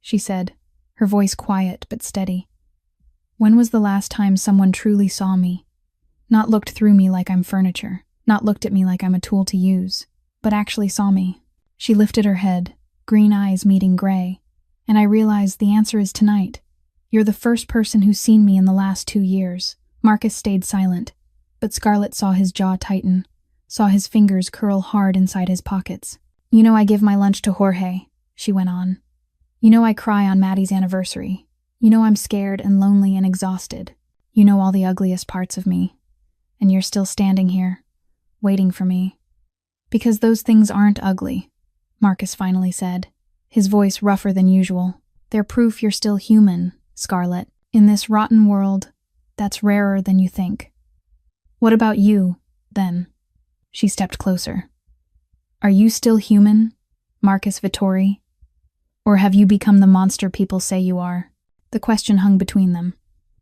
she said, her voice quiet but steady. "When was the last time someone truly saw me? Not looked through me like I'm furniture, not looked at me like I'm a tool to use, but actually saw me." She lifted her head, green eyes meeting gray, and I realized the answer is tonight. "You're the first person who's seen me in the last 2 years." Marcus stayed silent, but Scarlett saw his jaw tighten, saw his fingers curl hard inside his pockets. "You know I give my lunch to Jorge," she went on. "You know I cry on Maddie's anniversary. You know I'm scared and lonely and exhausted. You know all the ugliest parts of me. And you're still standing here, waiting for me. Because those things aren't ugly," Marcus finally said, his voice rougher than usual. "They're proof you're still human, Scarlett. In this rotten world, that's rarer than you think." "What about you, then?" She stepped closer. "Are you still human, Marcus Vittori? Or have you become the monster people say you are?" The question hung between them,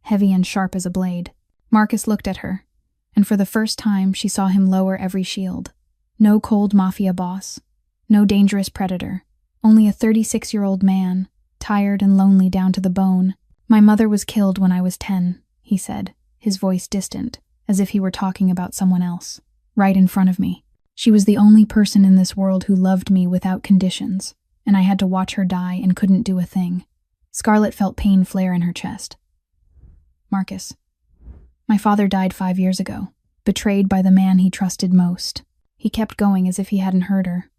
heavy and sharp as a blade. Marcus looked at her, and for the first time she saw him lower every shield. No cold mafia boss, no dangerous predator, only a 36-year-old man, tired and lonely down to the bone. "My mother was killed when I was 10, he said, his voice distant, as if he were talking about someone else, right in front of me. She was the only person in this world who loved me without conditions, and I had to watch her die and couldn't do a thing." Scarlett felt pain flare in her chest. "Marcus, my father died 5 years ago, betrayed by the man he trusted most." He kept going as if he hadn't heard her.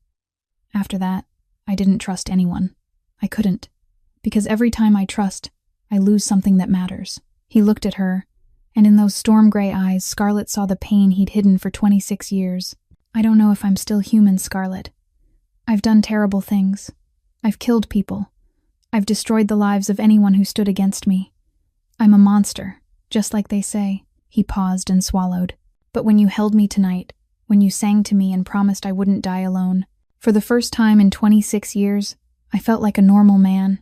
"After that, I didn't trust anyone. I couldn't. Because every time I trust, I lose something that matters." He looked at her, and in those storm-gray eyes, Scarlett saw the pain he'd hidden for 26 years. "I don't know if I'm still human, Scarlett. I've done terrible things. I've killed people. I've destroyed the lives of anyone who stood against me. I'm a monster, just like they say." He paused and swallowed. "But when you held me tonight, when you sang to me and promised I wouldn't die alone, for the first time in 26 years, I felt like a normal man."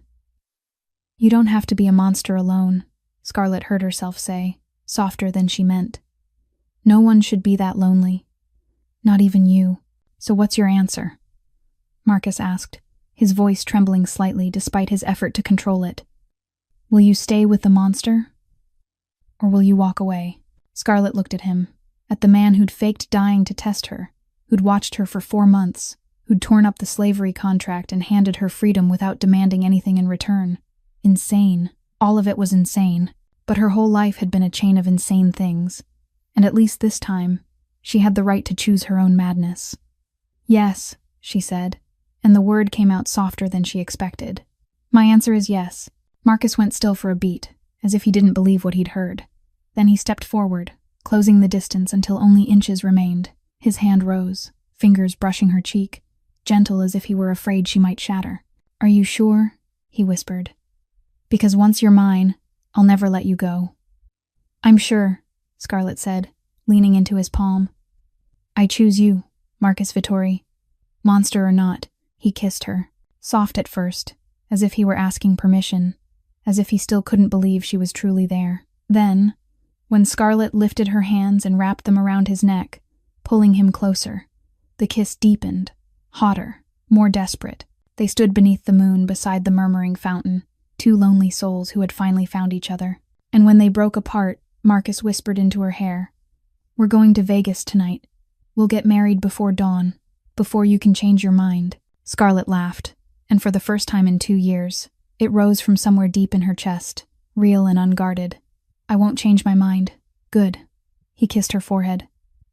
"You don't have to be a monster alone," Scarlett heard herself say, softer than she meant. "No one should be that lonely. Not even you. So what's your answer?" Marcus asked, his voice trembling slightly despite his effort to control it. "Will you stay with the monster? Or will you walk away?" Scarlett looked at him, at the man who'd faked dying to test her, who'd watched her for 4 months, who'd torn up the slavery contract and handed her freedom without demanding anything in return. Insane. All of it was insane. But her whole life had been a chain of insane things, and at least this time, she had the right to choose her own madness. "Yes," she said, and the word came out softer than she expected. "My answer is yes." Marcus went still for a beat, as if he didn't believe what he'd heard. Then he stepped forward, closing the distance until only inches remained. His hand rose, fingers brushing her cheek, gentle as if he were afraid she might shatter. "Are you sure?" he whispered. "Because once you're mine, I'll never let you go." "I'm sure," Scarlett said, leaning into his palm. "I choose you, Marcus Vittori. Monster or not." He kissed her, soft at first, as if he were asking permission, as if he still couldn't believe she was truly there. Then, when Scarlett lifted her hands and wrapped them around his neck, pulling him closer, the kiss deepened, hotter, more desperate. They stood beneath the moon beside the murmuring fountain, 2 lonely souls who had finally found each other. And when they broke apart, Marcus whispered into her hair, "We're going to Vegas tonight. We'll get married before dawn, before you can change your mind." Scarlett laughed, and for the first time in 2 years, it rose from somewhere deep in her chest, real and unguarded. "I won't change my mind. Good." He kissed her forehead.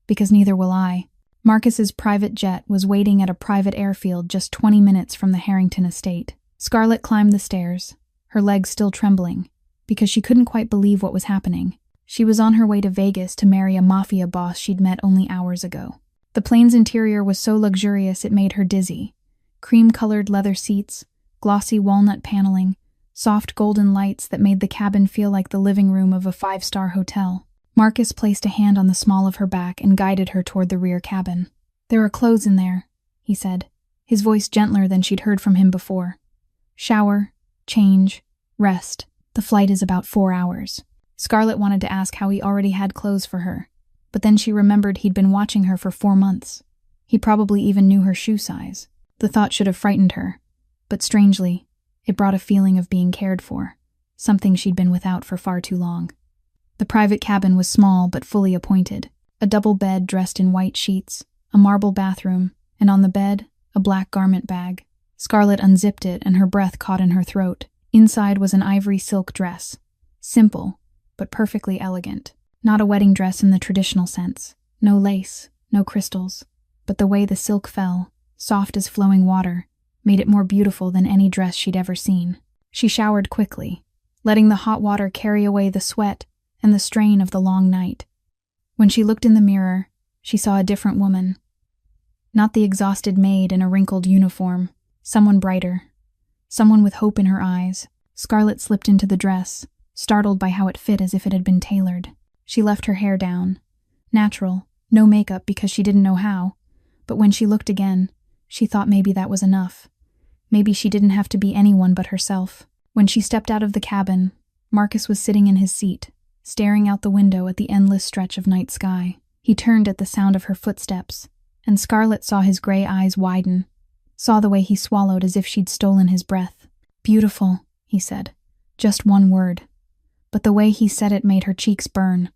"Because neither will I." Marcus's private jet was waiting at a private airfield just 20 minutes from the Harrington estate. Scarlett climbed the stairs, her legs still trembling, because she couldn't quite believe what was happening. She was on her way to Vegas to marry a mafia boss she'd met only hours ago. The plane's interior was so luxurious it made her dizzy. Cream-colored leather seats, glossy walnut paneling, soft golden lights that made the cabin feel like the living room of a 5-star hotel. Marcus placed a hand on the small of her back and guided her toward the rear cabin. "There are clothes in there," he said, his voice gentler than she'd heard from him before. "Shower, change, rest. The flight is about 4 hours." Scarlett wanted to ask how he already had clothes for her, but then she remembered he'd been watching her for 4 months. He probably even knew her shoe size. The thought should have frightened her, but strangely, it brought a feeling of being cared for, something she'd been without for far too long. The private cabin was small but fully appointed. A double bed dressed in white sheets, a marble bathroom, and on the bed, a black garment bag. Scarlett unzipped it and her breath caught in her throat. Inside was an ivory silk dress. Simple, but perfectly elegant. Not a wedding dress in the traditional sense. No lace, no crystals. But the way the silk fell, soft as flowing water, made it more beautiful than any dress she'd ever seen. She showered quickly, letting the hot water carry away the sweat and the strain of the long night. When she looked in the mirror, she saw a different woman. Not the exhausted maid in a wrinkled uniform, someone brighter, someone with hope in her eyes. Scarlett slipped into the dress, startled by how it fit as if it had been tailored. She left her hair down. Natural, no makeup because she didn't know how, but when she looked again, she thought maybe that was enough. Maybe she didn't have to be anyone but herself. When she stepped out of the cabin, Marcus was sitting in his seat, staring out the window at the endless stretch of night sky. He turned at the sound of her footsteps, and Scarlett saw his gray eyes widen, saw the way he swallowed as if she'd stolen his breath. "Beautiful," he said. Just one word. But the way he said it made her cheeks burn.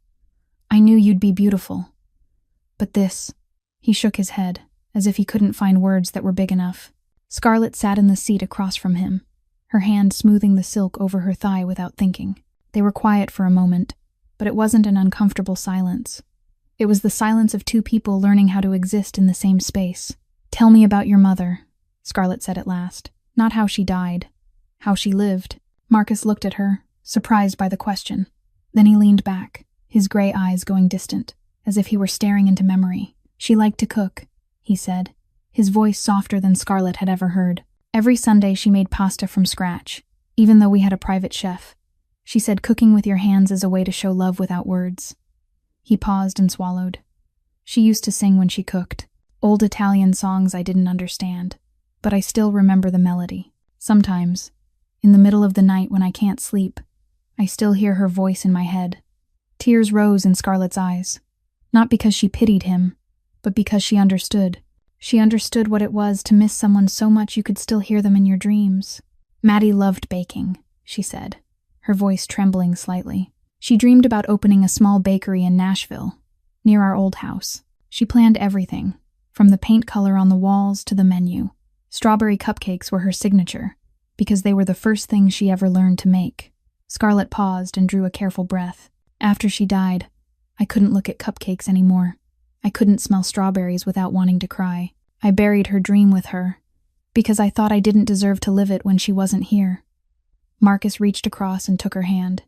"I knew you'd be beautiful. But this..." He shook his head, as if he couldn't find words that were big enough. Scarlett sat in the seat across from him, her hand smoothing the silk over her thigh without thinking. They were quiet for a moment, but it wasn't an uncomfortable silence. It was the silence of two people learning how to exist in the same space. "Tell me about your mother," Scarlett said at last. "Not how she died, how she lived." Marcus looked at her, surprised by the question. Then he leaned back, his gray eyes going distant, as if he were staring into memory. "She liked to cook," he said, his voice softer than Scarlett had ever heard. "Every Sunday she made pasta from scratch, even though we had a private chef. She said cooking with your hands is a way to show love without words." He paused and swallowed. "She used to sing when she cooked, old Italian songs I didn't understand, but I still remember the melody. Sometimes, in the middle of the night when I can't sleep, I still hear her voice in my head." Tears rose in Scarlett's eyes, not because she pitied him, but because she understood. She understood what it was to miss someone so much you could still hear them in your dreams. "Maddie loved baking," she said, her voice trembling slightly. "She dreamed about opening a small bakery in Nashville, near our old house. She planned everything, from the paint color on the walls to the menu. Strawberry cupcakes were her signature, because they were the first things she ever learned to make." Scarlett paused and drew a careful breath. "After she died, I couldn't look at cupcakes anymore. I couldn't smell strawberries without wanting to cry. I buried her dream with her, because I thought I didn't deserve to live it when she wasn't here." Marcus reached across and took her hand.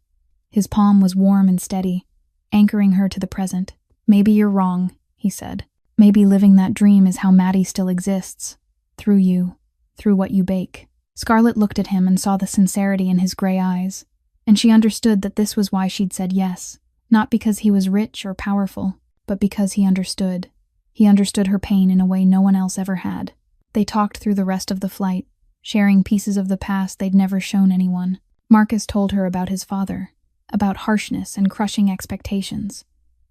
His palm was warm and steady, anchoring her to the present. "Maybe you're wrong," he said. "Maybe living that dream is how Maddie still exists. Through you, through what you bake." Scarlett looked at him and saw the sincerity in his gray eyes, and she understood that this was why she'd said yes, not because he was rich or powerful, but because he understood. He understood her pain in a way no one else ever had. They talked through the rest of the flight, sharing pieces of the past they'd never shown anyone. Marcus told her about his father, about harshness and crushing expectations,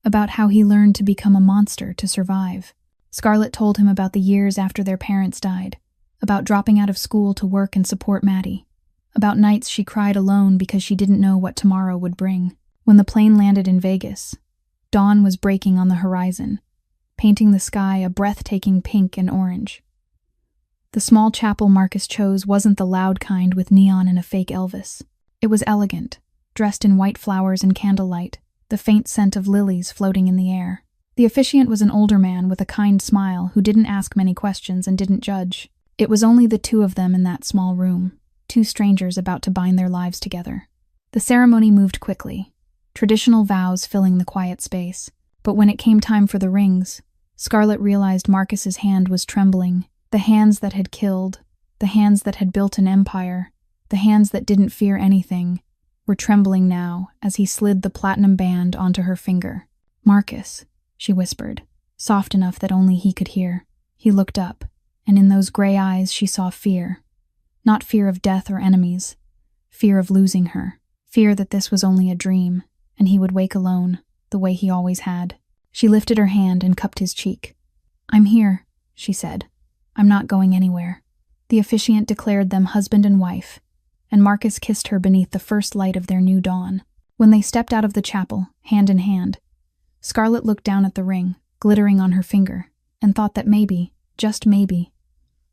about how he learned to become a monster to survive. Scarlett told him about the years after their parents died, about dropping out of school to work and support Maddie, about nights she cried alone because she didn't know what tomorrow would bring. When the plane landed in Vegas, dawn was breaking on the horizon, painting the sky a breathtaking pink and orange. The small chapel Marcus chose wasn't the loud kind with neon and a fake Elvis. It was elegant, dressed in white flowers and candlelight, the faint scent of lilies floating in the air. The officiant was an older man with a kind smile who didn't ask many questions and didn't judge. It was only the two of them in that small room, two strangers about to bind their lives together. The ceremony moved quickly, traditional vows filling the quiet space. But when it came time for the rings, Scarlett realized Marcus's hand was trembling. The hands that had killed, the hands that had built an empire, the hands that didn't fear anything, were trembling now as he slid the platinum band onto her finger. "Marcus," she whispered, soft enough that only he could hear. He looked up, and in those gray eyes she saw fear. Not fear of death or enemies, fear of losing her, fear that this was only a dream, and he would wake alone, the way he always had. She lifted her hand and cupped his cheek. "I'm here," she said. "I'm not going anywhere." The officiant declared them husband and wife, and Marcus kissed her beneath the first light of their new dawn. When they stepped out of the chapel, hand in hand, Scarlett looked down at the ring, glittering on her finger, and thought that maybe, just maybe,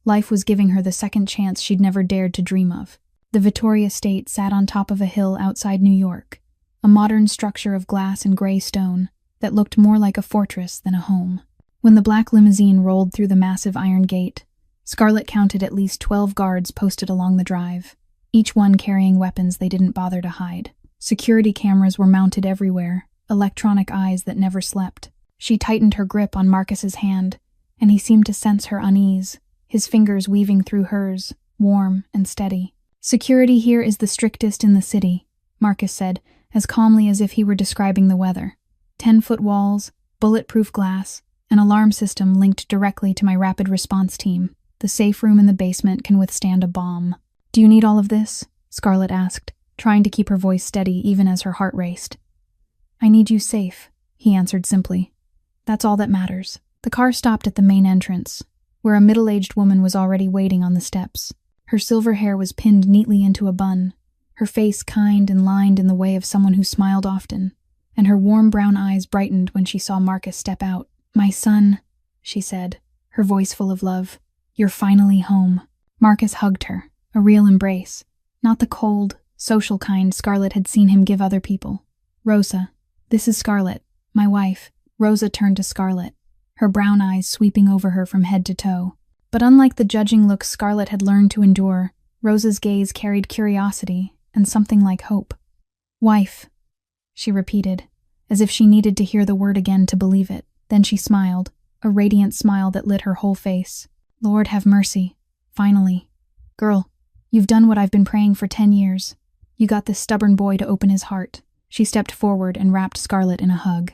life was giving her the second chance she'd never dared to dream of. The Vittoria estate sat on top of a hill outside New York, a modern structure of glass and gray stone that looked more like a fortress than a home. When the black limousine rolled through the massive iron gate, Scarlett counted at least 12 guards posted along the drive, each one carrying weapons they didn't bother to hide. Security cameras were mounted everywhere, electronic eyes that never slept. She tightened her grip on Marcus's hand, and he seemed to sense her unease, his fingers weaving through hers, warm and steady. "Security here is the strictest in the city," Marcus said, as calmly as if he were describing the weather. 10-foot walls, bulletproof glass, an alarm system linked directly to my rapid response team. The safe room in the basement can withstand a bomb. "Do you need all of this?" Scarlett asked, trying to keep her voice steady even as her heart raced. I need you safe, he answered simply. That's all that matters. The car stopped at the main entrance, where a middle-aged woman was already waiting on the steps. Her silver hair was pinned neatly into a bun, her face kind and lined in the way of someone who smiled often, and her warm brown eyes brightened when she saw Marcus step out. My son, she said, her voice full of love. You're finally home. Marcus hugged her, a real embrace, not the cold, social kind Scarlett had seen him give other people. Rosa, this is Scarlett, my wife. Rosa turned to Scarlett, her brown eyes sweeping over her from head to toe. But unlike the judging looks Scarlett had learned to endure, Rosa's gaze carried curiosity and something like hope. Wife, she repeated, as if she needed to hear the word again to believe it. Then she smiled, a radiant smile that lit her whole face. Lord have mercy, finally. Girl, you've done what I've been praying for 10 years. You got this stubborn boy to open his heart. She stepped forward and wrapped Scarlett in a hug.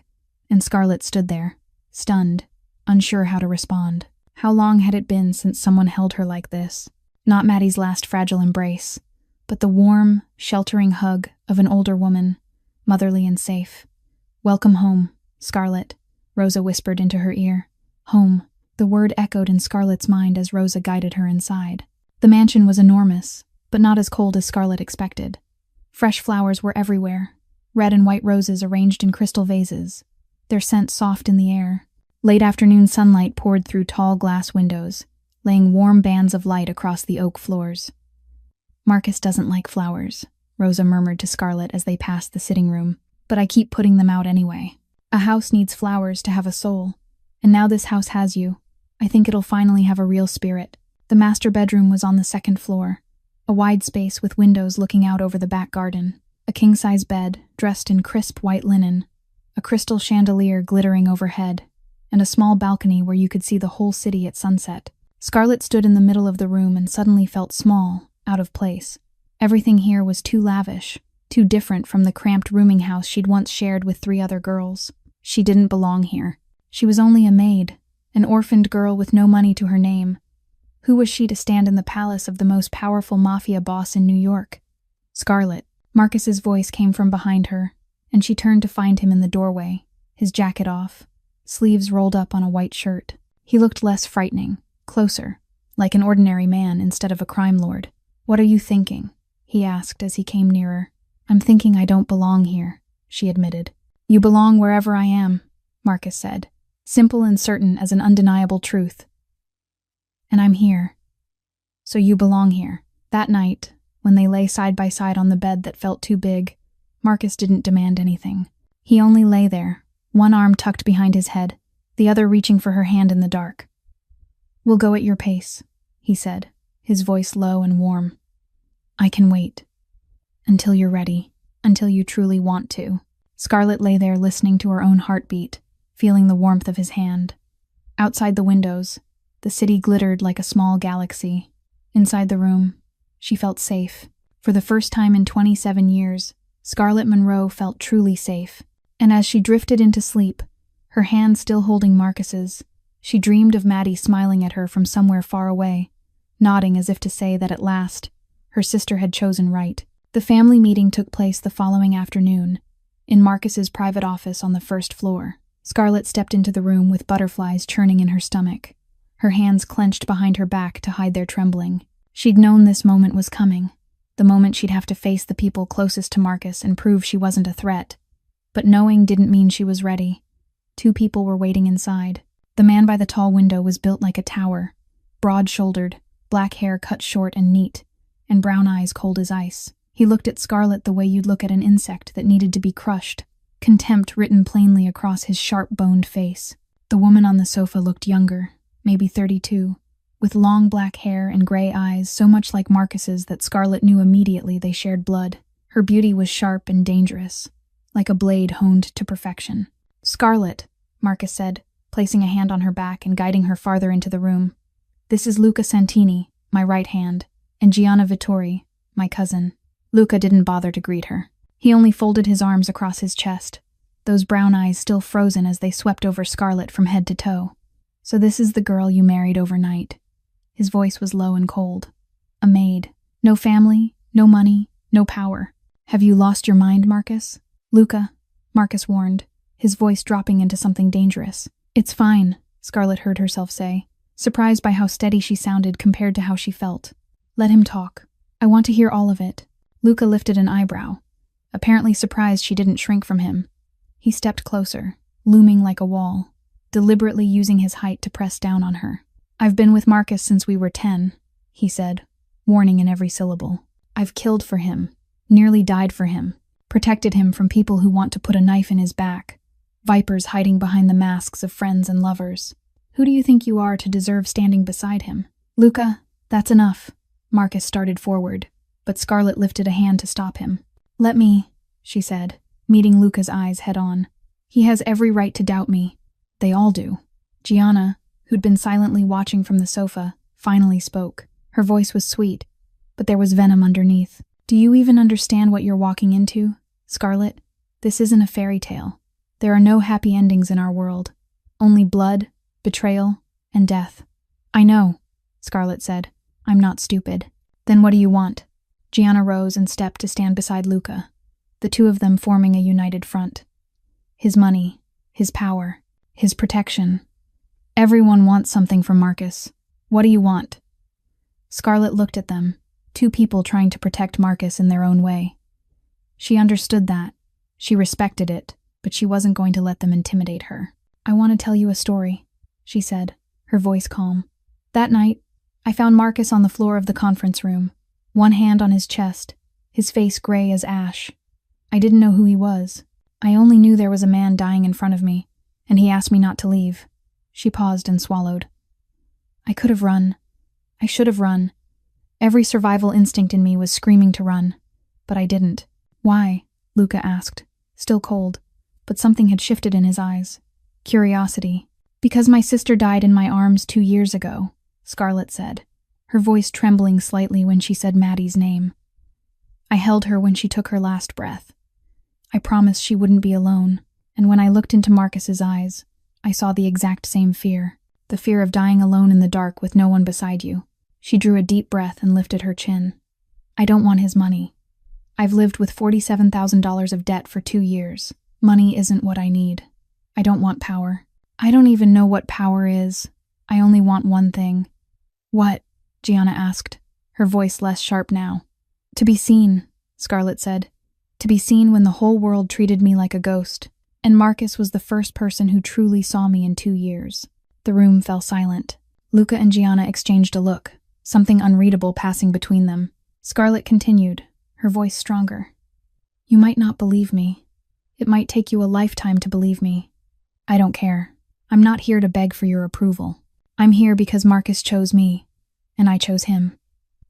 And Scarlett stood there, stunned, unsure how to respond. How long had it been since someone held her like this? Not Maddie's last fragile embrace, but the warm, sheltering hug of an older woman, motherly and safe. Welcome home, Scarlett, Rosa whispered into her ear. Home. The word echoed in Scarlett's mind as Rosa guided her inside. The mansion was enormous, but not as cold as Scarlett expected. Fresh flowers were everywhere, red and white roses arranged in crystal vases, their scent soft in the air. Late afternoon sunlight poured through tall glass windows, laying warm bands of light across the oak floors. Marcus doesn't like flowers, Rosa murmured to Scarlett as they passed the sitting room, but I keep putting them out anyway. A house needs flowers to have a soul, and now this house has you. I think it'll finally have a real spirit. The master bedroom was on the second floor, a wide space with windows looking out over the back garden, a king-size bed dressed in crisp white linen, a crystal chandelier glittering overhead, and a small balcony where you could see the whole city at sunset. Scarlett stood in the middle of the room and suddenly felt small, out of place. Everything here was too lavish, too different from the cramped rooming house she'd once shared with 3 other girls. She didn't belong here. She was only a maid, an orphaned girl with no money to her name. Who was she to stand in the palace of the most powerful Mafia boss in New York? Scarlett. Marcus's voice came from behind her, and she turned to find him in the doorway, his jacket off, sleeves rolled up on a white shirt. He looked less frightening, closer, like an ordinary man instead of a crime lord. What are you thinking? He asked as he came nearer. I'm thinking I don't belong here, she admitted. You belong wherever I am, Marcus said, simple and certain as an undeniable truth. And I'm here. So you belong here. That night, when they lay side by side on the bed that felt too big, Marcus didn't demand anything. He only lay there, one arm tucked behind his head, the other reaching for her hand in the dark. We'll go at your pace, he said, his voice low and warm. I can wait. Until you're ready, until you truly want to. Scarlett lay there listening to her own heartbeat, feeling the warmth of his hand. Outside the windows, the city glittered like a small galaxy. Inside the room, she felt safe. For the first time in 27 years, Scarlett Monroe felt truly safe. And as she drifted into sleep, her hand still holding Marcus's, she dreamed of Maddie smiling at her from somewhere far away, nodding as if to say that at last, her sister had chosen right. The family meeting took place the following afternoon, in Marcus's private office on the first floor. Scarlett stepped into the room with butterflies churning in her stomach, her hands clenched behind her back to hide their trembling. She'd known this moment was coming, the moment she'd have to face the people closest to Marcus and prove she wasn't a threat. But knowing didn't mean she was ready. 2 people were waiting inside. The man by the tall window was built like a tower, broad-shouldered, black hair cut short and neat, and brown eyes cold as ice. He looked at Scarlett the way you'd look at an insect that needed to be crushed, contempt written plainly across his sharp-boned face. The woman on the sofa looked younger, maybe 32, with long black hair and gray eyes so much like Marcus's that Scarlett knew immediately they shared blood. Her beauty was sharp and dangerous, like a blade honed to perfection. Scarlett, Marcus said, placing a hand on her back and guiding her farther into the room. This is Luca Santini, my right hand, and Gianna Vittori, my cousin. Luca didn't bother to greet her. He only folded his arms across his chest, those brown eyes still frozen as they swept over Scarlett from head to toe. So this is the girl you married overnight. His voice was low and cold. A maid. No family, No money, no power. Have you lost your mind, Marcus? Luca, Marcus warned, his voice dropping into something dangerous. It's fine, Scarlett heard herself say, surprised by how steady she sounded compared to how she felt. Let him talk. I want to hear all of it. Luca lifted an eyebrow, apparently surprised she didn't shrink from him. He stepped closer, looming like a wall, deliberately using his height to press down on her. I've been with Marcus since we were 10, he said, warning in every syllable. I've killed for him, nearly died for him, protected him from people who want to put a knife in his back, vipers hiding behind the masks of friends and lovers. Who do you think you are to deserve standing beside him? Luca, that's enough. Marcus started forward, but Scarlett lifted a hand to stop him. Let me, she said, meeting Luca's eyes head-on. He has every right to doubt me. They all do. Gianna, who'd been silently watching from the sofa, finally spoke. Her voice was sweet, but there was venom underneath. Do you even understand what you're walking into, Scarlett? This isn't a fairy tale. There are no happy endings in our world. Only blood, betrayal, and death. I know, Scarlett said. I'm not stupid. Then what do you want? Gianna rose and stepped to stand beside Luca, the two of them forming a united front. His money, his power, his protection. Everyone wants something from Marcus. What do you want? Scarlett looked at them, two people trying to protect Marcus in their own way. She understood that. She respected it, but she wasn't going to let them intimidate her. I want to tell you a story, she said, her voice calm. That night, I found Marcus on the floor of the conference room, one hand on his chest, his face gray as ash. I didn't know who he was. I only knew there was a man dying in front of me, and he asked me not to leave. She paused and swallowed. I could have run. I should have run. Every survival instinct in me was screaming to run, but I didn't. Why? Luca asked, still cold, but something had shifted in his eyes. Curiosity. Because my sister died in my arms 2 years ago, Scarlett said, her voice trembling slightly when she said Maddie's name. I held her when she took her last breath. I promised she wouldn't be alone, and when I looked into Marcus's eyes, I saw the exact same fear, the fear of dying alone in the dark with no one beside you. She drew a deep breath and lifted her chin. I don't want his money. I've lived with $47,000 of debt for 2 years. Money isn't what I need. I don't want power. I don't even know what power is. I only want one thing. What? Gianna asked, her voice less sharp now. To be seen, Scarlett said. To be seen when the whole world treated me like a ghost. And Marcus was the first person who truly saw me in 2 years. The room fell silent. Luca and Gianna exchanged a look, something unreadable passing between them. Scarlett continued, her voice stronger. You might not believe me. It might take you a lifetime to believe me. I don't care. I'm not here to beg for your approval. I'm here because Marcus chose me, and I chose him.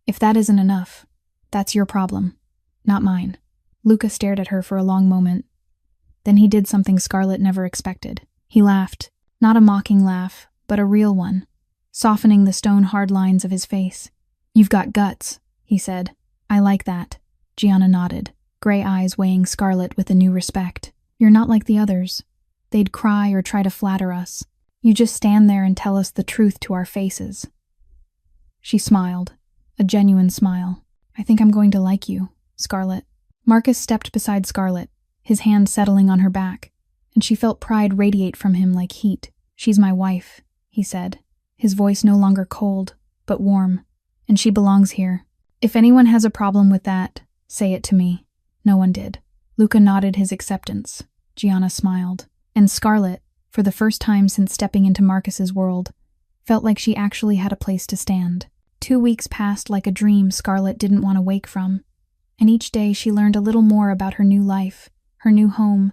If that isn't enough, that's your problem, not mine. Luca stared at her for a long moment. Then he did something Scarlett never expected. He laughed, not a mocking laugh, but a real one, softening the stone-hard lines of his face. You've got guts, he said. I like that. Gianna nodded, gray eyes weighing Scarlett with a new respect. You're not like the others. They'd cry or try to flatter us. You just stand there and tell us the truth to our faces. She smiled, a genuine smile. I think I'm going to like you, Scarlett. Marcus stepped beside Scarlett, his hand settling on her back, and she felt pride radiate from him like heat. She's my wife, he said, his voice no longer cold, but warm, and she belongs here. If anyone has a problem with that, say it to me. No one did. Luca nodded his acceptance. Gianna smiled. And Scarlett, for the first time since stepping into Marcus's world, felt like she actually had a place to stand. 2 weeks passed like a dream Scarlett didn't want to wake from, and each day she learned a little more about her new life, her new home,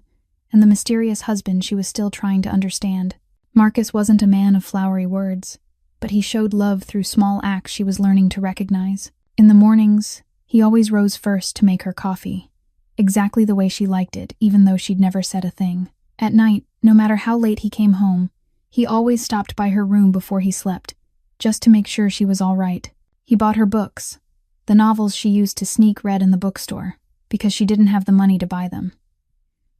and the mysterious husband she was still trying to understand. Marcus wasn't a man of flowery words, but he showed love through small acts she was learning to recognize. In the mornings, he always rose first to make her coffee, exactly the way she liked it, even though she'd never said a thing. At night, no matter how late he came home, he always stopped by her room before he slept, just to make sure she was all right. He bought her books, the novels she used to sneak read in the bookstore, because she didn't have the money to buy them.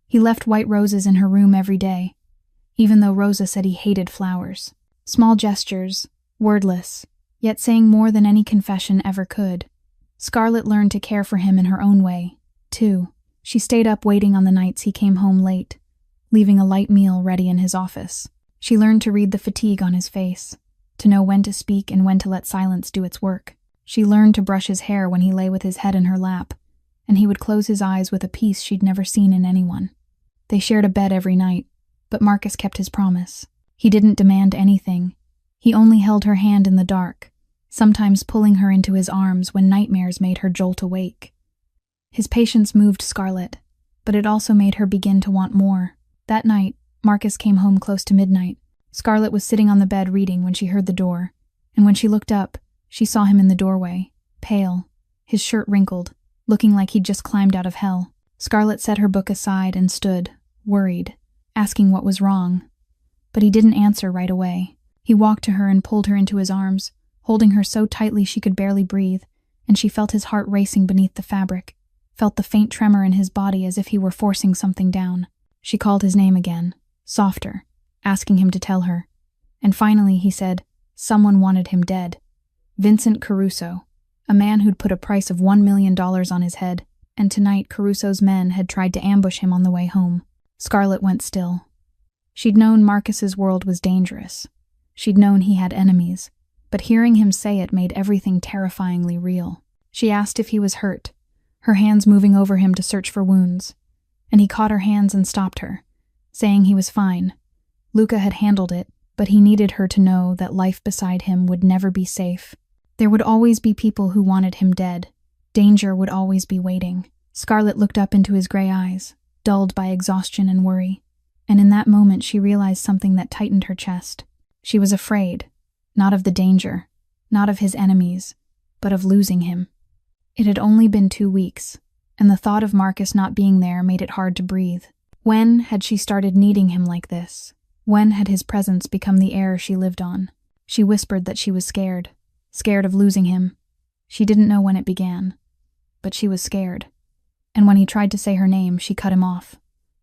He left white roses in her room every day, even though Rosa said he hated flowers. Small gestures, wordless, yet saying more than any confession ever could. Scarlett learned to care for him in her own way, too. She stayed up waiting on the nights he came home late, leaving a light meal ready in his office. She learned to read the fatigue on his face, to know when to speak and when to let silence do its work. She learned to brush his hair when he lay with his head in her lap, and he would close his eyes with a peace she'd never seen in anyone. They shared a bed every night, but Marcus kept his promise. He didn't demand anything. He only held her hand in the dark, sometimes pulling her into his arms when nightmares made her jolt awake. His patience moved Scarlett, but it also made her begin to want more. That night, Marcus came home close to midnight. Scarlett was sitting on the bed reading when she heard the door, and when she looked up, she saw him in the doorway, pale, his shirt wrinkled, looking like he'd just climbed out of hell. Scarlett set her book aside and stood, worried, asking what was wrong. But he didn't answer right away. He walked to her and pulled her into his arms, holding her so tightly she could barely breathe, and she felt his heart racing beneath the fabric, felt the faint tremor in his body as if he were forcing something down. She called his name again, softer, asking him to tell her. And finally he said, someone wanted him dead. Vincent Caruso, a man who'd put a price of $1 million on his head, and tonight Caruso's men had tried to ambush him on the way home. Scarlett went still. She'd known Marcus's world was dangerous. She'd known he had enemies, but hearing him say it made everything terrifyingly real. She asked if he was hurt, her hands moving over him to search for wounds, and he caught her hands and stopped her, saying he was fine. Luca had handled it, but he needed her to know that life beside him would never be safe. There would always be people who wanted him dead. Danger would always be waiting. Scarlett looked up into his gray eyes, dulled by exhaustion and worry, and in that moment she realized something that tightened her chest. She was afraid, not of the danger, not of his enemies, but of losing him. It had only been 2 weeks, and the thought of Marcus not being there made it hard to breathe. When had she started needing him like this? When had his presence become the air she lived on? She whispered that she was scared of losing him. She didn't know when it began, but she was scared. And when he tried to say her name, she cut him off,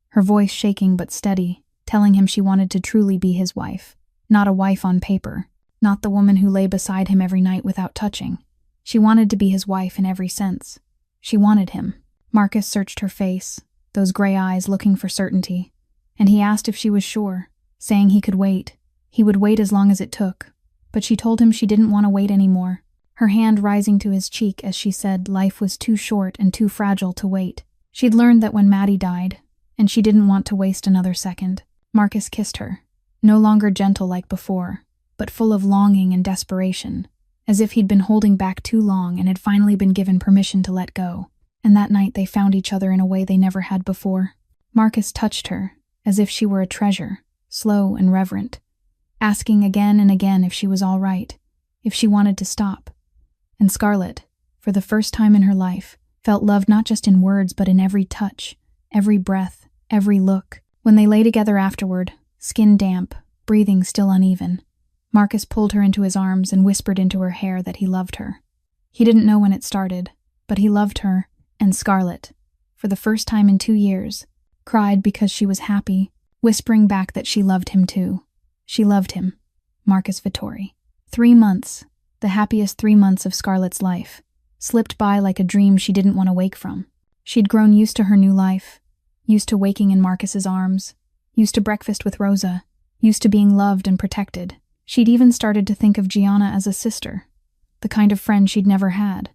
her voice shaking but steady, telling him she wanted to truly be his wife. Not a wife on paper, not the woman who lay beside him every night without touching. She wanted to be his wife in every sense. She wanted him. Marcus searched her face, those gray eyes looking for certainty, and he asked if she was sure, saying he could wait. He would wait as long as it took, but she told him she didn't want to wait anymore, her hand rising to his cheek as she said life was too short and too fragile to wait. She'd learned that when Maddie died, and she didn't want to waste another second. Marcus kissed her, no longer gentle like before, but full of longing and desperation, as if he'd been holding back too long and had finally been given permission to let go. And that night they found each other in a way they never had before. Marcus touched her, as if she were a treasure, slow and reverent, asking again and again if she was all right, if she wanted to stop. And Scarlett, for the first time in her life, felt love not just in words but in every touch, every breath, every look. When they lay together afterward, skin damp, breathing still uneven, Marcus pulled her into his arms and whispered into her hair that he loved her. He didn't know when it started, but he loved her, and Scarlett, for the first time in 2 years, cried because she was happy, whispering back that she loved him too. She loved him, Marcus Vittori. 3 months, the happiest 3 months of Scarlett's life, slipped by like a dream she didn't want to wake from. She'd grown used to her new life, used to waking in Marcus's arms, used to breakfast with Rosa, used to being loved and protected. She'd even started to think of Gianna as a sister, the kind of friend she'd never had.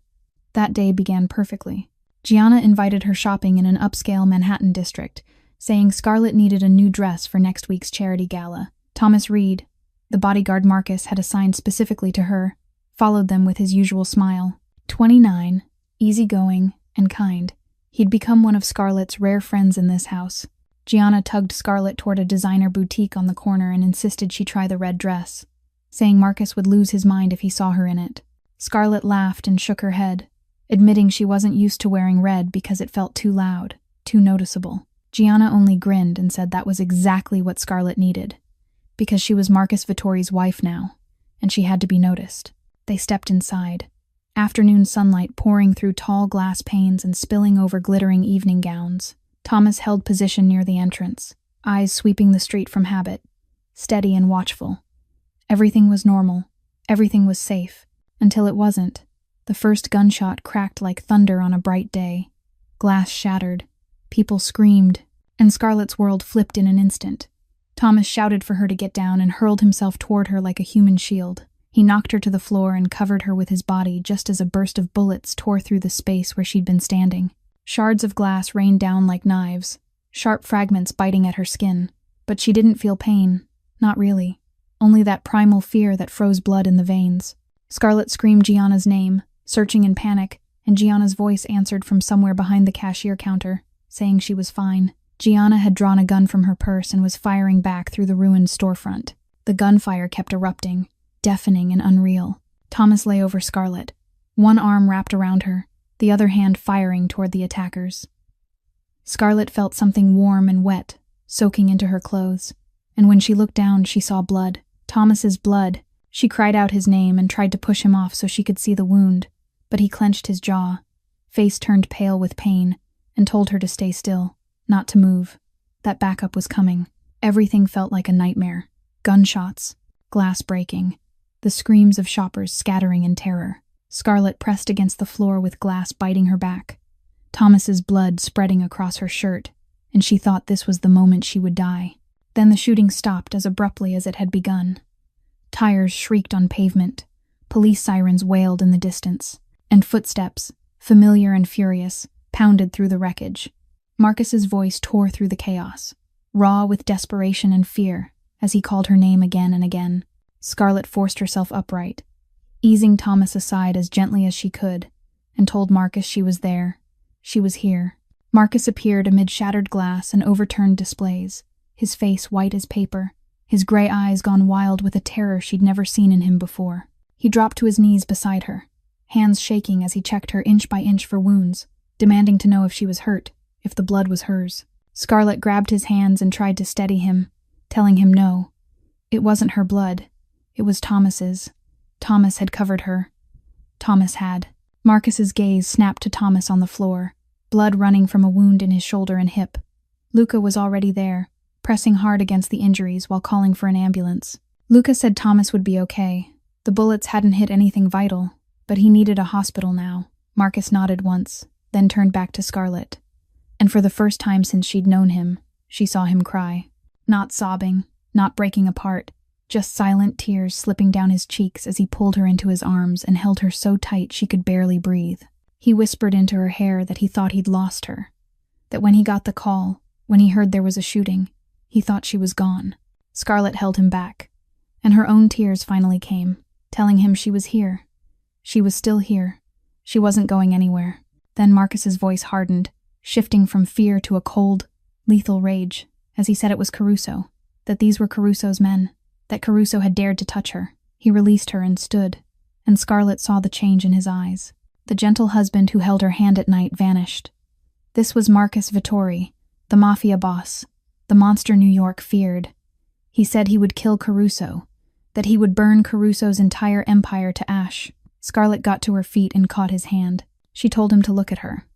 That day began perfectly. Gianna invited her shopping in an upscale Manhattan district, saying Scarlett needed a new dress for next week's charity gala. Thomas Reed, the bodyguard Marcus had assigned specifically to her, followed them with his usual smile. 29, easygoing, and kind, he'd become one of Scarlett's rare friends in this house. Gianna tugged Scarlett toward a designer boutique on the corner and insisted she try the red dress, saying Marcus would lose his mind if he saw her in it. Scarlett laughed and shook her head, admitting she wasn't used to wearing red because it felt too loud, too noticeable. Gianna only grinned and said that was exactly what Scarlett needed, because she was Marcus Vittori's wife now, and she had to be noticed. They stepped inside, afternoon sunlight pouring through tall glass panes and spilling over glittering evening gowns. Thomas held position near the entrance, eyes sweeping the street from habit, steady and watchful. Everything was normal, everything was safe, until it wasn't. The first gunshot cracked like thunder on a bright day. Glass shattered. People screamed, and Scarlett's world flipped in an instant. Thomas shouted for her to get down and hurled himself toward her like a human shield. He knocked her to the floor and covered her with his body just as a burst of bullets tore through the space where she'd been standing. Shards of glass rained down like knives, sharp fragments biting at her skin. But she didn't feel pain. Not really. Only that primal fear that froze blood in the veins. Scarlett screamed Gianna's name, searching in panic, and Gianna's voice answered from somewhere behind the cashier counter, saying she was fine. Gianna had drawn a gun from her purse and was firing back through the ruined storefront. The gunfire kept erupting, deafening and unreal. Thomas lay over Scarlett, one arm wrapped around her, the other hand firing toward the attackers. Scarlett felt something warm and wet, soaking into her clothes, and when she looked down, she saw blood. Thomas's blood. She cried out his name and tried to push him off so she could see the wound, but he clenched his jaw, face turned pale with pain, and told her to stay still, not to move. That backup was coming. Everything felt like a nightmare. Gunshots, glass breaking, the screams of shoppers scattering in terror. Scarlett pressed against the floor with glass biting her back, Thomas's blood spreading across her shirt, and she thought this was the moment she would die. Then the shooting stopped as abruptly as it had begun. Tires shrieked on pavement, police sirens wailed in the distance, and footsteps, familiar and furious, pounded through the wreckage. Marcus's voice tore through the chaos, raw with desperation and fear, as he called her name again and again. Scarlett forced herself upright, easing Thomas aside as gently as she could, and told Marcus she was there. She was here. Marcus appeared amid shattered glass and overturned displays, his face white as paper, his gray eyes gone wild with a terror she'd never seen in him before. He dropped to his knees beside her, hands shaking as he checked her inch by inch for wounds, demanding to know if she was hurt, if the blood was hers. Scarlett grabbed his hands and tried to steady him, telling him no. It wasn't her blood. It was Thomas's. Thomas had covered her. Thomas had. Marcus's gaze snapped to Thomas on the floor, blood running from a wound in his shoulder and hip. Luca was already there, pressing hard against the injuries while calling for an ambulance. Luca said Thomas would be okay. The bullets hadn't hit anything vital, but he needed a hospital now. Marcus nodded once, then turned back to Scarlett. And for the first time since she'd known him, she saw him cry. Not sobbing, not breaking apart, just silent tears slipping down his cheeks as he pulled her into his arms and held her so tight she could barely breathe. He whispered into her hair that he thought he'd lost her, that when he got the call, when he heard there was a shooting, he thought she was gone. Scarlett held him back, and her own tears finally came, telling him she was here. She was still here. She wasn't going anywhere. Then Marcus's voice hardened, shifting from fear to a cold, lethal rage, as he said it was Caruso, that these were Caruso's men, that Caruso had dared to touch her. He released her and stood, and Scarlett saw the change in his eyes. The gentle husband who held her hand at night vanished. This was Marcus Vittori, the Mafia boss, the monster New York feared. He said he would kill Caruso, that he would burn Caruso's entire empire to ash. Scarlett got to her feet and caught his hand. She told him to look at her.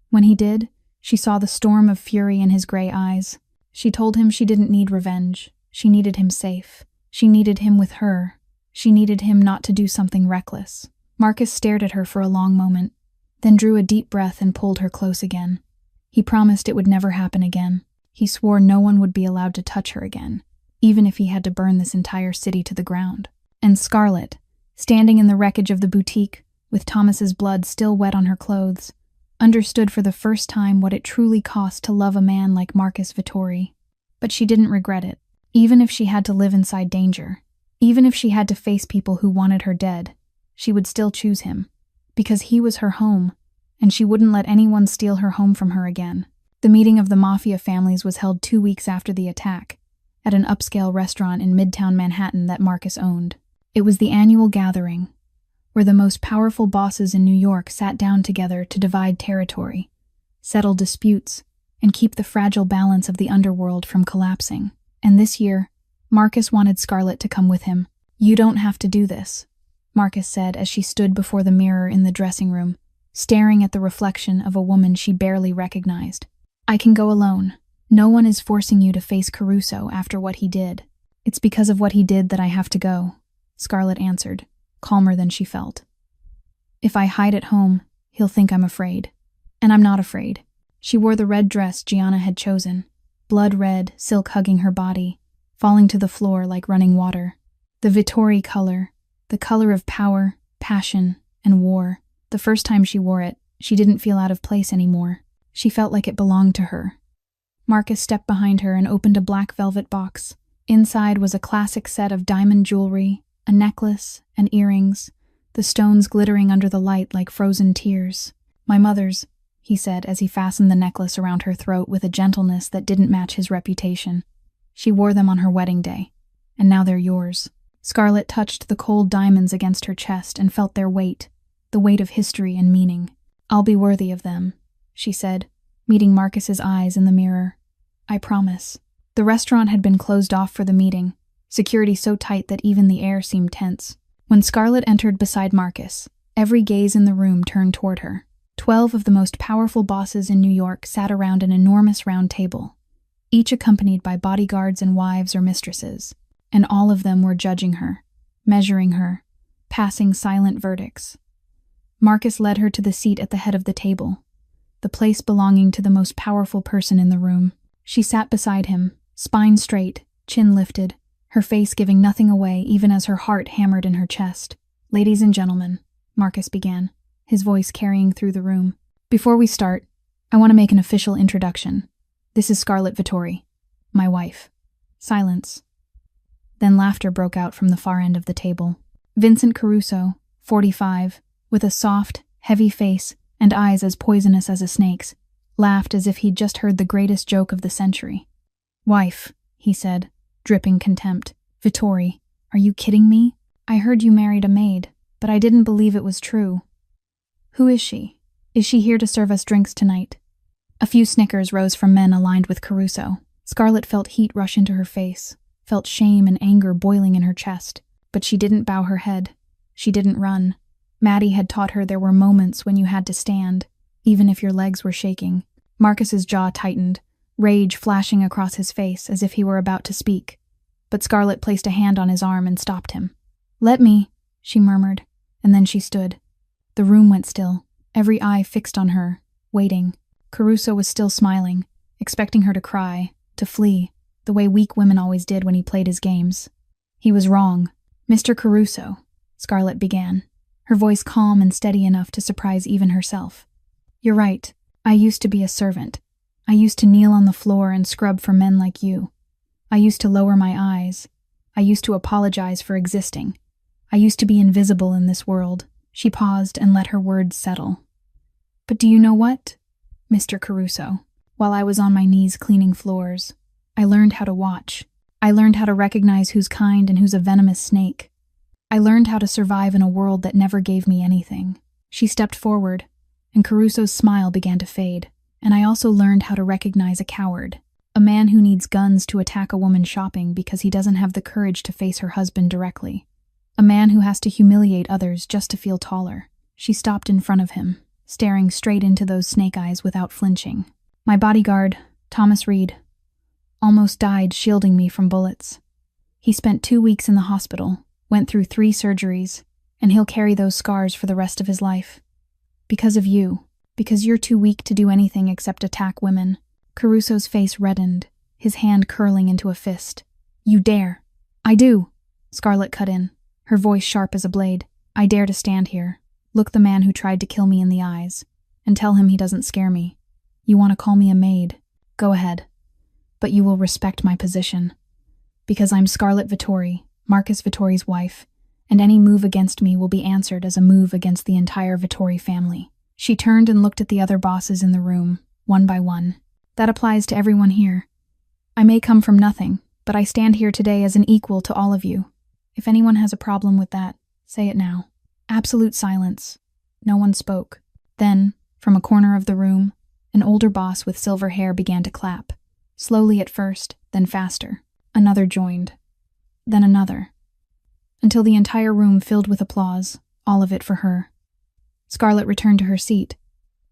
When he did, she saw the storm of fury in his gray eyes. She told him she didn't need revenge. She needed him safe. She needed him with her. She needed him not to do something reckless. Marcus stared at her for a long moment, then drew a deep breath and pulled her close again. He promised it would never happen again. He swore no one would be allowed to touch her again, even if he had to burn this entire city to the ground. And Scarlett, standing in the wreckage of the boutique, with Thomas's blood still wet on her clothes, understood for the first time what it truly cost to love a man like Marcus Vittori. But she didn't regret it. Even if she had to live inside danger, even if she had to face people who wanted her dead, she would still choose him, because he was her home, and she wouldn't let anyone steal her home from her again. The meeting of the Mafia families was held 2 weeks after the attack, at an upscale restaurant in Midtown Manhattan that Marcus owned. It was the annual gathering, where the most powerful bosses in New York sat down together to divide territory, settle disputes, and keep the fragile balance of the underworld from collapsing. And this year, Marcus wanted Scarlett to come with him. "You don't have to do this," Marcus said as she stood before the mirror in the dressing room, staring at the reflection of a woman she barely recognized. "I can go alone. No one is forcing you to face Caruso after what he did. It's because of what he did that I have to go," Scarlett answered, calmer than she felt. If I hide at home, he'll think I'm afraid. And I'm not afraid. She wore the red dress Gianna had chosen, blood red, silk hugging her body, falling to the floor like running water. The Vittori color, the color of power, passion, and war. The first time she wore it, she didn't feel out of place anymore. She felt like it belonged to her. Marcus stepped behind her and opened a black velvet box. Inside was a classic set of diamond jewelry, a necklace, and earrings, the stones glittering under the light like frozen tears. My mother's, he said as he fastened the necklace around her throat with a gentleness that didn't match his reputation. She wore them on her wedding day, and now they're yours. Scarlett touched the cold diamonds against her chest and felt their weight, the weight of history and meaning. I'll be worthy of them, she said, meeting Marcus's eyes in the mirror. I promise. The restaurant had been closed off for the meeting, security so tight that even the air seemed tense. When Scarlett entered beside Marcus, every gaze in the room turned toward her. 12 of the most powerful bosses in New York sat around an enormous round table, each accompanied by bodyguards and wives or mistresses, and all of them were judging her, measuring her, passing silent verdicts. Marcus led her to the seat at the head of the table, the place belonging to the most powerful person in the room. She sat beside him, spine straight, chin lifted, her face giving nothing away even as her heart hammered in her chest. Ladies and gentlemen, Marcus began, his voice carrying through the room. Before we start, I want to make an official introduction. This is Scarlett Vittori, my wife. Silence. Then laughter broke out from the far end of the table. Vincent Caruso, 45, with a soft, heavy face and eyes as poisonous as a snake's, laughed as if he'd just heard the greatest joke of the century. Wife, he said, dripping contempt. Vittori, are you kidding me? I heard you married a maid, but I didn't believe it was true. Who is she? Is she here to serve us drinks tonight? A few snickers rose from men aligned with Caruso. Scarlett felt heat rush into her face, felt shame and anger boiling in her chest, but she didn't bow her head. She didn't run. Maddie had taught her there were moments when you had to stand, even if your legs were shaking. Marcus's jaw tightened, rage flashing across his face as if he were about to speak, but Scarlett placed a hand on his arm and stopped him. Let me, she murmured, and then she stood. The room went still, every eye fixed on her, waiting. Caruso was still smiling, expecting her to cry, to flee, the way weak women always did when he played his games. He was wrong. Mr. Caruso, Scarlett began, her voice calm and steady enough to surprise even herself. You're right. I used to be a servant. I used to kneel on the floor and scrub for men like you. I used to lower my eyes. I used to apologize for existing. I used to be invisible in this world. She paused and let her words settle. But do you know what, Mr. Caruso? While I was on my knees cleaning floors, I learned how to watch. I learned how to recognize who's kind and who's a venomous snake. I learned how to survive in a world that never gave me anything. She stepped forward, and Caruso's smile began to fade. And I also learned how to recognize a coward, a man who needs guns to attack a woman shopping because he doesn't have the courage to face her husband directly. A man who has to humiliate others just to feel taller. She stopped in front of him, staring straight into those snake eyes without flinching. My bodyguard, Thomas Reed, almost died shielding me from bullets. He spent 2 weeks in the hospital, went through 3 surgeries, and he'll carry those scars for the rest of his life. Because of you. Because you're too weak to do anything except attack women. Caruso's face reddened, his hand curling into a fist. You dare. I do. Scarlett cut in, her voice sharp as a blade. I dare to stand here, look the man who tried to kill me in the eyes, and tell him he doesn't scare me. You want to call me a maid? Go ahead. But you will respect my position. Because I'm Scarlett Vittori, Marcus Vittori's wife, and any move against me will be answered as a move against the entire Vittori family. She turned and looked at the other bosses in the room, one by one. That applies to everyone here. I may come from nothing, but I stand here today as an equal to all of you. If anyone has a problem with that, say it now. Absolute silence. No one spoke. Then, from a corner of the room, an older boss with silver hair began to clap. Slowly at first, then faster. Another joined. Then another. Until the entire room filled with applause, all of it for her. Scarlett returned to her seat,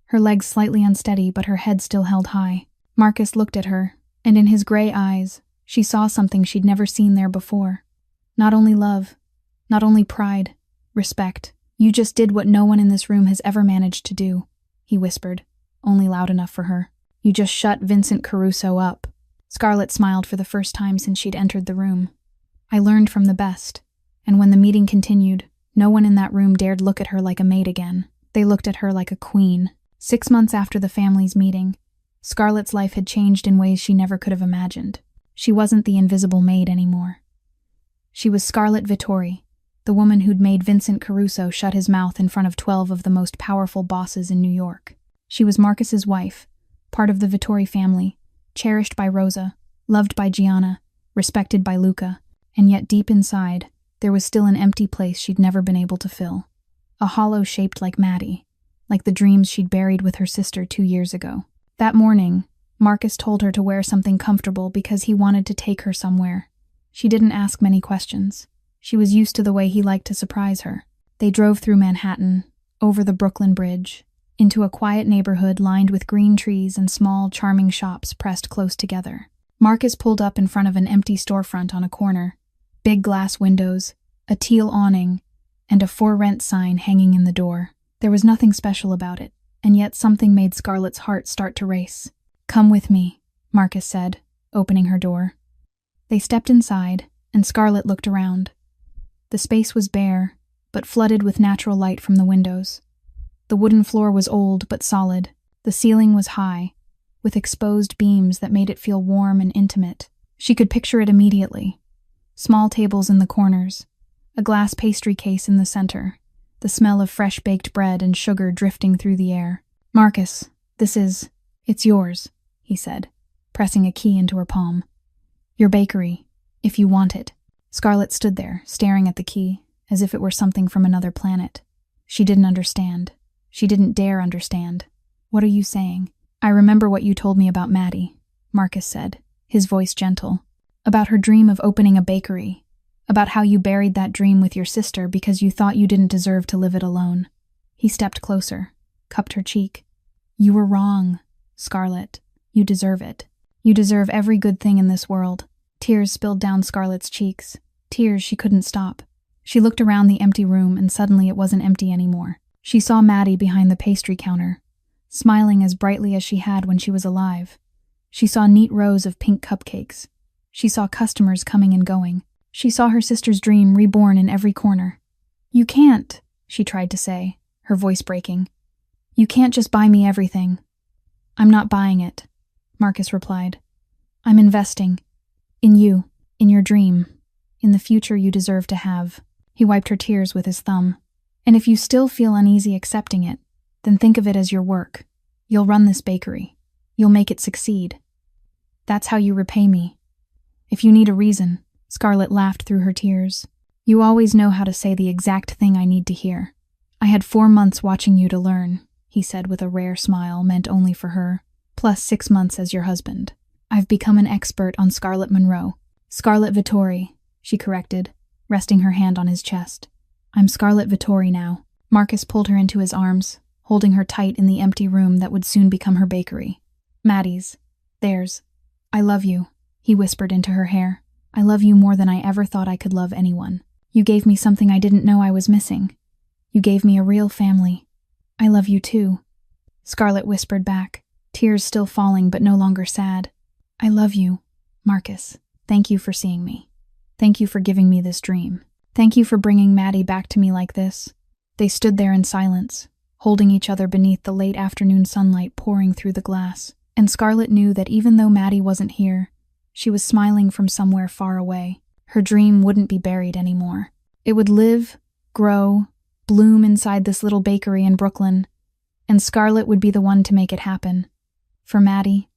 her legs slightly unsteady but her head still held high. Marcus looked at her, and in his gray eyes, she saw something she'd never seen there before. Not only love, not only pride, respect, You just did what no one in this room has ever managed to do, he whispered, only loud enough for her. You just shut Vincent Caruso up. Scarlett smiled for the first time since she'd entered the room. I learned from the best, and when the meeting continued, no one in that room dared look at her like a maid again. They looked at her like a queen. 6 months after the family's meeting, Scarlett's life had changed in ways she never could have imagined. She wasn't the invisible maid anymore. She was Scarlett Vittori, the woman who'd made Vincent Caruso shut his mouth in front of 12 of the most powerful bosses in New York. She was Marcus's wife, part of the Vittori family, cherished by Rosa, loved by Gianna, respected by Luca, and yet deep inside, there was still an empty place she'd never been able to fill. A hollow shaped like Maddie, like the dreams she'd buried with her sister 2 years ago. That morning, Marcus told her to wear something comfortable because he wanted to take her somewhere. She didn't ask many questions. She was used to the way he liked to surprise her. They drove through Manhattan, over the Brooklyn Bridge, into a quiet neighborhood lined with green trees and small, charming shops pressed close together. Marcus pulled up in front of an empty storefront on a corner. Big glass windows, a teal awning, and a for rent sign hanging in the door. There was nothing special about it, and yet something made Scarlett's heart start to race. Come with me, Marcus said, opening her door. They stepped inside, and Scarlett looked around. The space was bare, but flooded with natural light from the windows. The wooden floor was old but solid. The ceiling was high, with exposed beams that made it feel warm and intimate. She could picture it immediately. Small tables in the corners, a glass pastry case in the center, the smell of fresh baked bread and sugar drifting through the air. Marcus, it's yours, he said, pressing a key into her palm. Your bakery, if you want it. Scarlett stood there, staring at the key, as if it were something from another planet. She didn't understand. She didn't dare understand. What are you saying? I remember what you told me about Maddie, Marcus said, his voice gentle. About her dream of opening a bakery. About how you buried that dream with your sister because you thought you didn't deserve to live it alone. He stepped closer, cupped her cheek. You were wrong, Scarlett. You deserve it. You deserve every good thing in this world. Tears spilled down Scarlett's cheeks. Tears she couldn't stop. She looked around the empty room and suddenly it wasn't empty anymore. She saw Maddie behind the pastry counter, smiling as brightly as she had when she was alive. She saw neat rows of pink cupcakes. She saw customers coming and going. She saw her sister's dream reborn in every corner. You can't, she tried to say, her voice breaking. You can't just buy me everything. I'm not buying it, Marcus replied. I'm investing. In you, in your dream, in the future you deserve to have. He wiped her tears with his thumb. And if you still feel uneasy accepting it, then think of it as your work. You'll run this bakery. You'll make it succeed. That's how you repay me. If you need a reason, Scarlett laughed through her tears. You always know how to say the exact thing I need to hear. I had 4 months watching you to learn, he said with a rare smile meant only for her, plus 6 months as your husband. I've become an expert on Scarlett Monroe. Scarlett Vittori, she corrected, resting her hand on his chest. I'm Scarlett Vittori now. Marcus pulled her into his arms, holding her tight in the empty room that would soon become her bakery. Maddie's. Theirs. I love you, he whispered into her hair. I love you more than I ever thought I could love anyone. You gave me something I didn't know I was missing. You gave me a real family. I love you too. Scarlett whispered back, tears still falling but no longer sad. I love you, Marcus. Thank you for seeing me. Thank you for giving me this dream. Thank you for bringing Maddie back to me like this. They stood there in silence, holding each other beneath the late afternoon sunlight pouring through the glass. And Scarlett knew that even though Maddie wasn't here, she was smiling from somewhere far away. Her dream wouldn't be buried anymore. It would live, grow, bloom inside this little bakery in Brooklyn, and Scarlett would be the one to make it happen. For Maddie,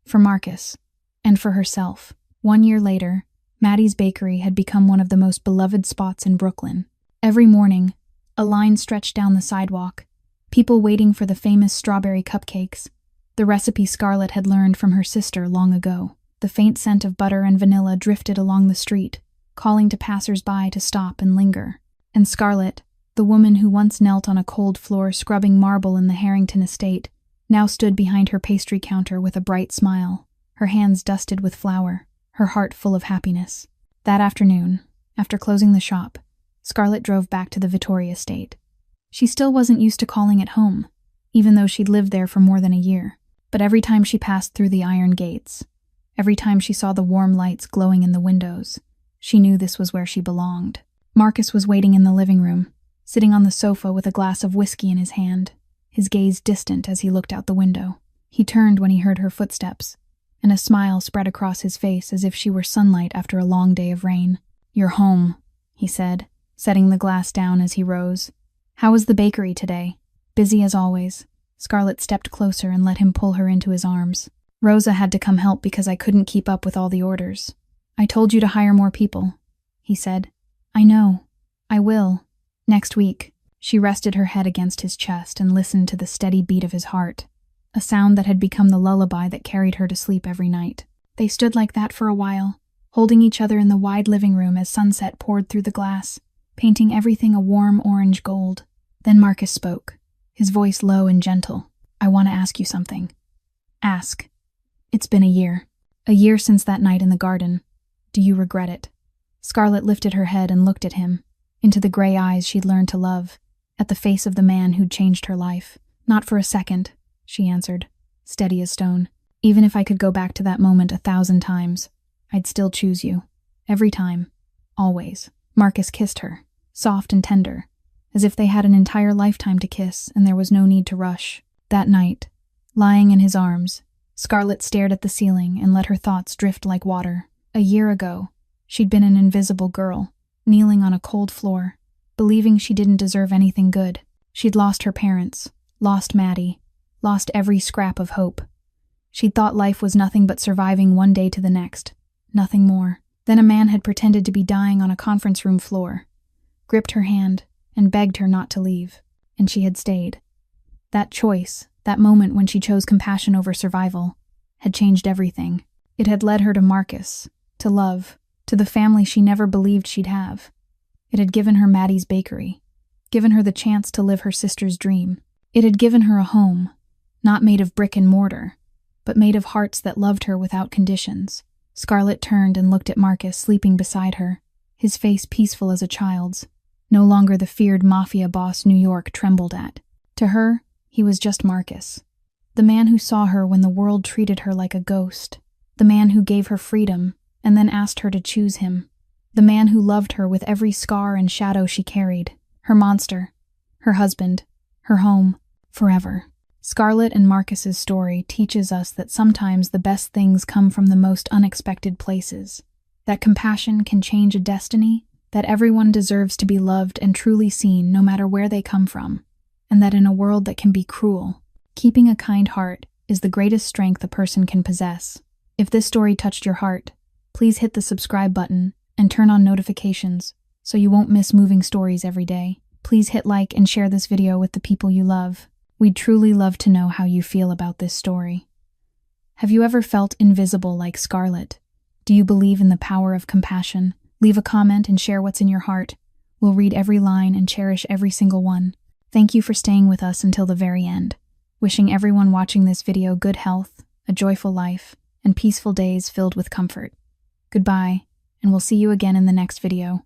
for Marcus, and for herself. 1 year later, Maddie's bakery had become one of the most beloved spots in Brooklyn. Every morning, a line stretched down the sidewalk, people waiting for the famous strawberry cupcakes, the recipe Scarlett had learned from her sister long ago. The faint scent of butter and vanilla drifted along the street, calling to passers-by to stop and linger. And Scarlett, the woman who once knelt on a cold floor scrubbing marble in the Harrington estate, now stood behind her pastry counter with a bright smile, her hands dusted with flour, her heart full of happiness. That afternoon, after closing the shop, Scarlett drove back to the Vittori estate. She still wasn't used to calling it home, even though she'd lived there for more than a year. But every time she passed through the iron gates, every time she saw the warm lights glowing in the windows, she knew this was where she belonged. Marcus was waiting in the living room, sitting on the sofa with a glass of whiskey in his hand, his gaze distant as he looked out the window. He turned when he heard her footsteps, and a smile spread across his face as if she were sunlight after a long day of rain. "You're home," he said, setting the glass down as he rose. "How was the bakery today?" "Busy as always." Scarlett stepped closer and let him pull her into his arms. "Rosa had to come help because I couldn't keep up with all the orders." "I told you to hire more people," he said. "I know. I will. Next week." She rested her head against his chest and listened to the steady beat of his heart, a sound that had become the lullaby that carried her to sleep every night. They stood like that for a while, holding each other in the wide living room as sunset poured through the glass, painting everything a warm orange gold. Then Marcus spoke, his voice low and gentle. "I want to ask you something." "Ask." "It's been a year. A year since that night in the garden. Do you regret it?" Scarlett lifted her head and looked at him, into the gray eyes she'd learned to love, at the face of the man who'd changed her life. "Not for a second," she answered, steady as stone. "Even if I could go back to that moment 1,000 times, I'd still choose you. Every time. Always." Marcus kissed her, soft and tender, as if they had an entire lifetime to kiss and there was no need to rush. That night, lying in his arms, Scarlett stared at the ceiling and let her thoughts drift like water. A year ago, she'd been an invisible girl, kneeling on a cold floor, believing she didn't deserve anything good. She'd lost her parents, lost Maddie, lost every scrap of hope. She'd thought life was nothing but surviving one day to the next, nothing more. Then a man had pretended to be dying on a conference room floor, gripped her hand, and begged her not to leave, and she had stayed. That choice, that moment when she chose compassion over survival, had changed everything. It had led her to Marcus, to love, to the family she never believed she'd have. It had given her Maddie's bakery, given her the chance to live her sister's dream. It had given her a home, not made of brick and mortar, but made of hearts that loved her without conditions. Scarlett turned and looked at Marcus sleeping beside her, his face peaceful as a child's, no longer the feared Mafia boss New York trembled at. To her, he was just Marcus, the man who saw her when the world treated her like a ghost, the man who gave her freedom and then asked her to choose him, the man who loved her with every scar and shadow she carried, her monster, her husband, her home, forever. Scarlett and Marcus's story teaches us that sometimes the best things come from the most unexpected places, that compassion can change a destiny, that everyone deserves to be loved and truly seen no matter where they come from, and that in a world that can be cruel, keeping a kind heart is the greatest strength a person can possess. If this story touched your heart, please hit the subscribe button and turn on notifications so you won't miss moving stories every day. Please hit like and share this video with the people you love. We'd truly love to know how you feel about this story. Have you ever felt invisible like Scarlett? Do you believe in the power of compassion? Leave a comment and share what's in your heart. We'll read every line and cherish every single one. Thank you for staying with us until the very end. Wishing everyone watching this video good health, a joyful life, and peaceful days filled with comfort. Goodbye, and we'll see you again in the next video.